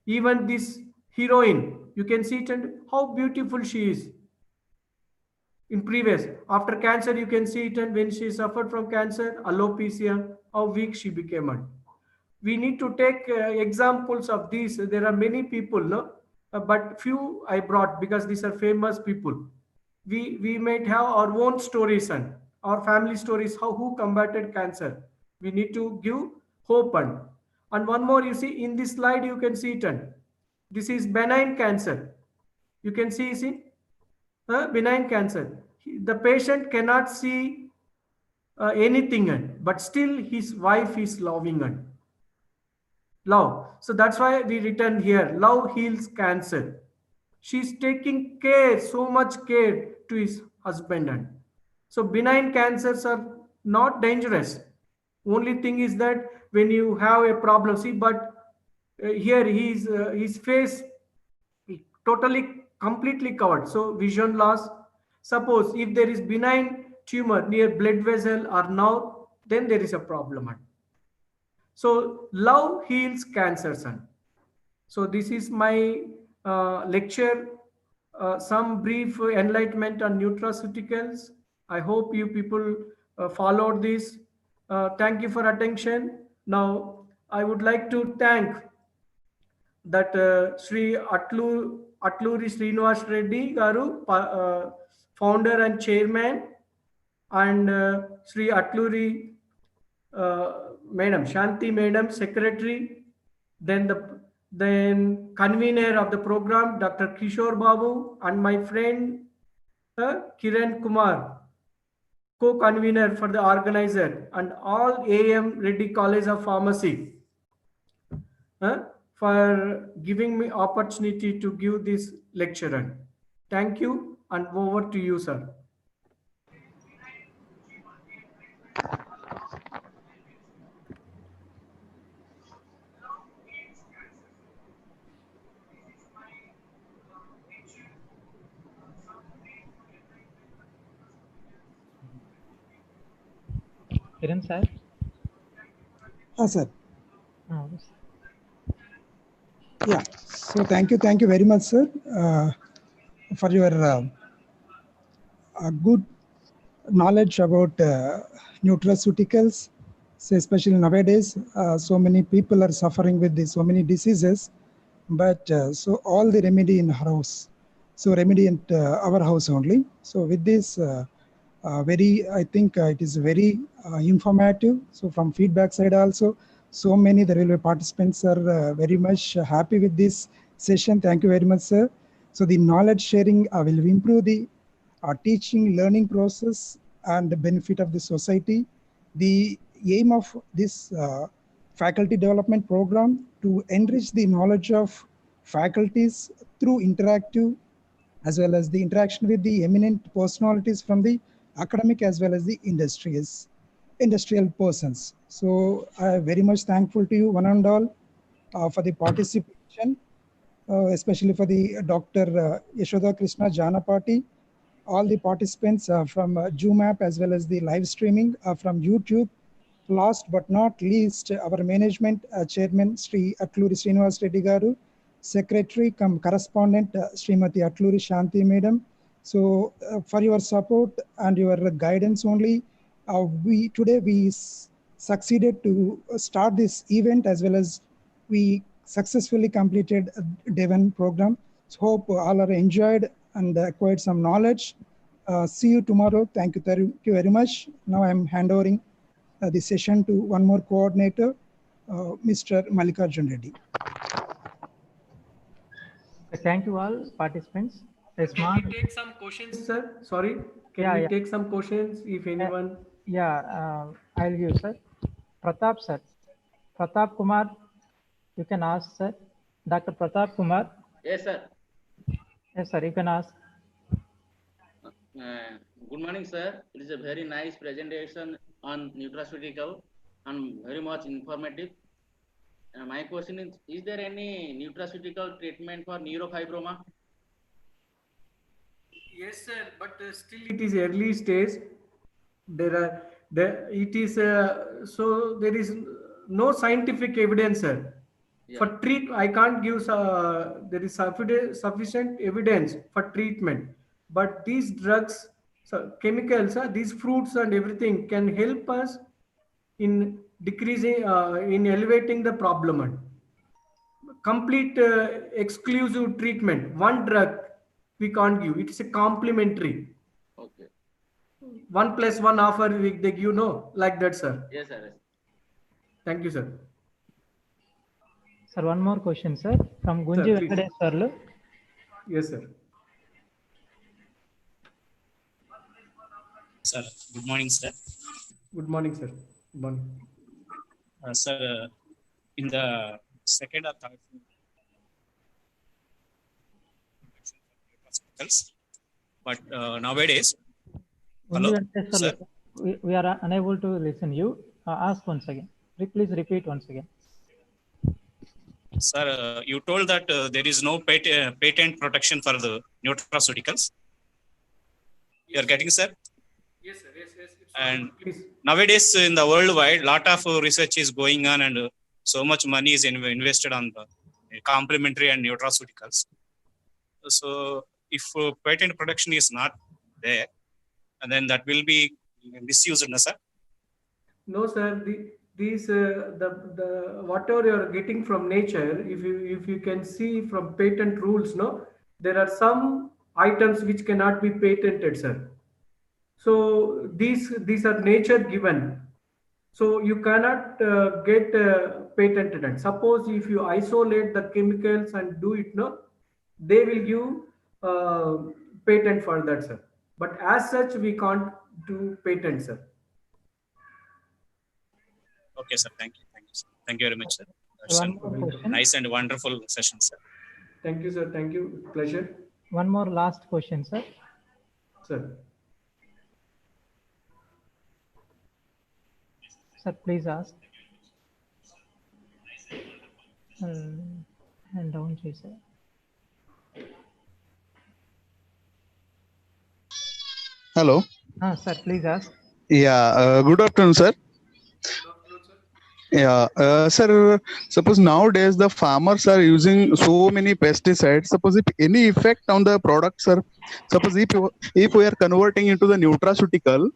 Even this heroine, you can see it and how beautiful she is. In previous, after cancer, you can see it, and when she suffered from cancer, alopecia, how weak she became. We need to take examples of these. There are many people, no? But few I brought because these are famous people. we might have our own stories and our family stories, how who combated cancer. We need to give hope. And one more, you see in this slide, you can see it, and this is benign cancer. You can see benign cancer. The patient cannot see anything, and but still his wife is loving and love. So that's why we written here, love heals cancer. She's taking care, so much care to his husband. And so benign cancers are not dangerous. Only thing is that when you have a problem, see, but here his face totally completely covered. So vision loss. Suppose if there is benign tumor near blood vessel or nerve, then there is a problem. So love heals cancer, son. So this is my lecture, some brief enlightenment on nutraceuticals. I hope you people followed this. Thank you for attention. Now I would like to thank that Sri Atluri Srinivas Reddy Garu, founder and chairman, and Sri Atluri Madam Shanti Madam, secretary, then convener of the program, Dr. Kishore Babu, and my friend Kiran Kumar, co-convener for the organizer, and all A.M.Reddy College of Pharmacy uh, for giving me opportunity to give this lecture. Thank you, and over to you, sir. Kiran sir. Sir. Oh, Yeah. So thank you very much, sir, for your good knowledge about nutraceuticals. So especially nowadays, so many people are suffering with this, so many diseases. But so all the remedy in our house. So remedy in our house only. So with this, I think it is very informative. So from feedback side also, so many the railway participants are very much happy with this session. Thank you very much, sir. So the knowledge sharing will improve the teaching learning process and the benefit of the society. The aim of this faculty development program to enrich the knowledge of faculties through interactive as well as the interaction with the eminent personalities from the academic as well as the industrial persons. So I am very much thankful to you one and all for the participation, especially for the Dr. Yashoda Krishna Janapati, all the participants from Zoom app as well as the live streaming from YouTube. Last but not least, our management chairman, Sri Atluri Srinivas Reddy Garu, secretary come correspondent, Srimati Atluri Shanti Madam. So for your support and your guidance only, today we succeeded to start this event as well as we successfully completed day one program. So hope all are enjoyed and acquired some knowledge. See you tomorrow. Thank you very much. Now I'm handovering the session to one more coordinator, Mr. Mallikarjun Reddy. Thank you all participants. Can we take some questions, sir? Sorry, can we take some questions if anyone? I'll give, sir. Pratap, sir. Pratap Kumar, you can ask, sir. Dr. Pratap Kumar. Yes, sir. Yes, sir, you can ask. Good morning, sir. It is a very nice presentation on nutraceutical and very much informative. My question is there any nutraceutical treatment for neurofibroma? Yes, sir, but still it is early stage. There is no scientific evidence, sir. Yeah. For treat, I can't give. There is sufficient evidence for treatment, but these drugs, chemicals, these fruits and everything can help us in decreasing, in elevating the problem. Complete exclusive treatment, one drug we can't give. It is a complementary. 1+1 offer they give, no, like that, sir. Yes, sir. Yes. Thank you, sir. Sir, one more question, sir, from Gunji Sir, please. Venkadeswarlu. Yes, sir. Sir, good morning, sir. Good morning, sir. Good morning. Sir, in the second or third hospitals, but nowadays, Gunji hello, Venkadeswarlu, sir. we are unable to listen you. Ask once again. Please repeat once again. Sir, you told that there is no patent protection for the nutraceuticals. You are getting, sir? Yes, sir. Yes, yes. And Please. nowadays, in the worldwide, lot of research is going on, and so much money is invested on the complementary and nutraceuticals. So, if patent protection is not there, and then that will be misused, no, sir? No, sir. These the whatever you are getting from nature, if you can see from patent rules, no, there are some items which cannot be patented, sir. So these are nature given. So you cannot get patented. And suppose if you isolate the chemicals and do it, no, they will give patent for that, sir. But as such, we can't do patent, sir. Okay, sir. Thank you. Thank you, sir. Thank you very much, sir. That's One more question. nice and wonderful session, sir. Thank you, sir. Thank you. Pleasure. One more last question, sir. Sir. Sir, please ask. And down, sir. Hello. Sir, please ask. Yeah. Good afternoon, sir. Yeah, sir. Suppose nowadays the farmers are using so many pesticides. Suppose if any effect on the product, sir. Suppose if we are converting into the nutraceutical,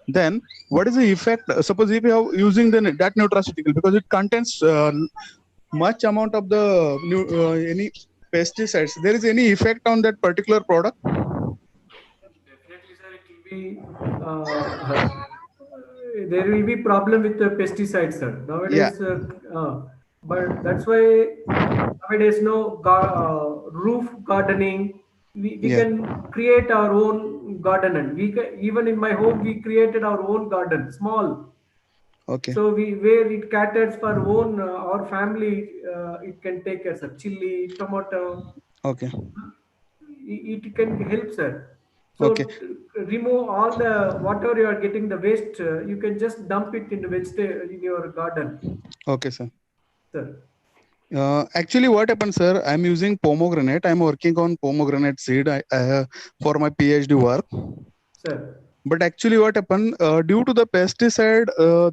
then what is the effect? Suppose if you are using that nutraceutical because it contains much amount of the any pesticides. There is any effect on that particular product? Definitely, sir. It will be. There will be problem with the pesticides, sir. Nowadays, but that's why nowadays roof gardening. We can create our own garden, and even in my home we created our own garden, small. Okay. So where it caters for own our family, it can take care, sir. Chili, tomato. Okay. It can help, sir. So Okay. remove all the whatever you are getting the waste. You can just dump it in the vegetable in your garden. Okay, sir. Sir. Actually, what happened, sir? I'm using pomegranate. I'm working on pomegranate seed for my PhD work. Sir. But actually, what happened due to the pesticide,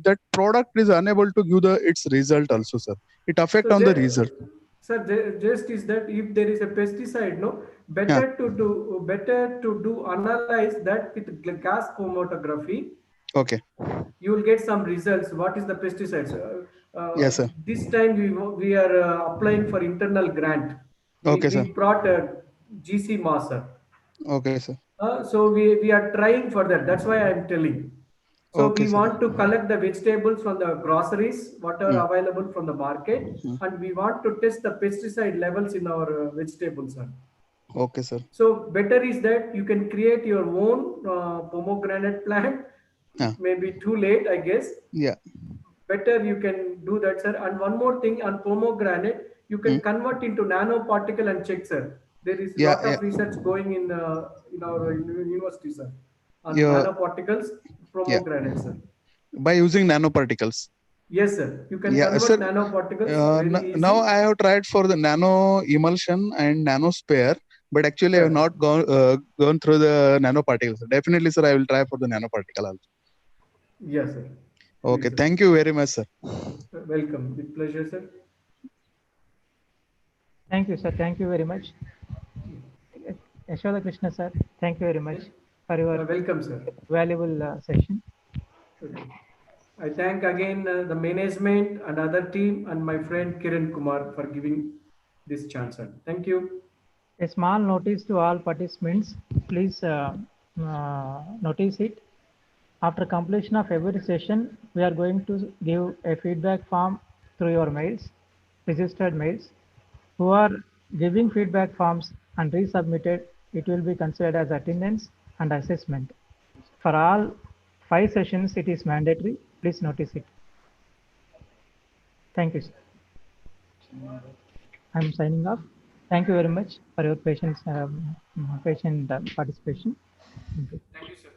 that product is unable to give its result also, sir. It affect on the result. Sir, just is that if there is a pesticide, no, better to do analyze that with gas chromatography. Okay. You will get some results. What is the pesticides? Yes, sir. This time we are applying for internal grant. We brought a GC master. Okay, sir. So we are trying for that. That's why I am telling. So we want to collect the vegetables from the groceries, whatever available from the market, and we want to test the pesticide levels in our vegetables, sir. Okay, sir. So better is that you can create your own pomegranate plant. It may be too late, I guess. Yeah. Better you can do that, sir. And one more thing on pomegranate, you can convert into nanoparticle and check, sir. There is a lot of research going in our university, sir, on nanoparticles, pomegranate, sir. By using nanoparticles. Yes, sir. You can convert nanoparticles very easy. Now I have tried for the nano emulsion and nano spare, but actually I have not gone through the nanoparticles. Definitely, sir, I will try for the nanoparticle also. Yes, sir. Okay, thank you very much, sir. Welcome. With pleasure, sir. Thank you, sir. Thank you very much. Yashoda Krishna, sir. Thank you very much for your welcome, sir. Valuable session. I thank again the management and other team and my friend Kiran Kumar for giving this chance, sir. Thank you. A small notice to all participants. Please notice it. After completion of every session, we are going to give a feedback form through your mails, registered mails. Who are giving feedback forms and resubmitted, it will be considered as attendance and assessment. For all 5 sessions, it is mandatory. Please notice it. Thank you, sir. I am signing off. Thank you very much for your patient participation. Thank you. Thank you, sir.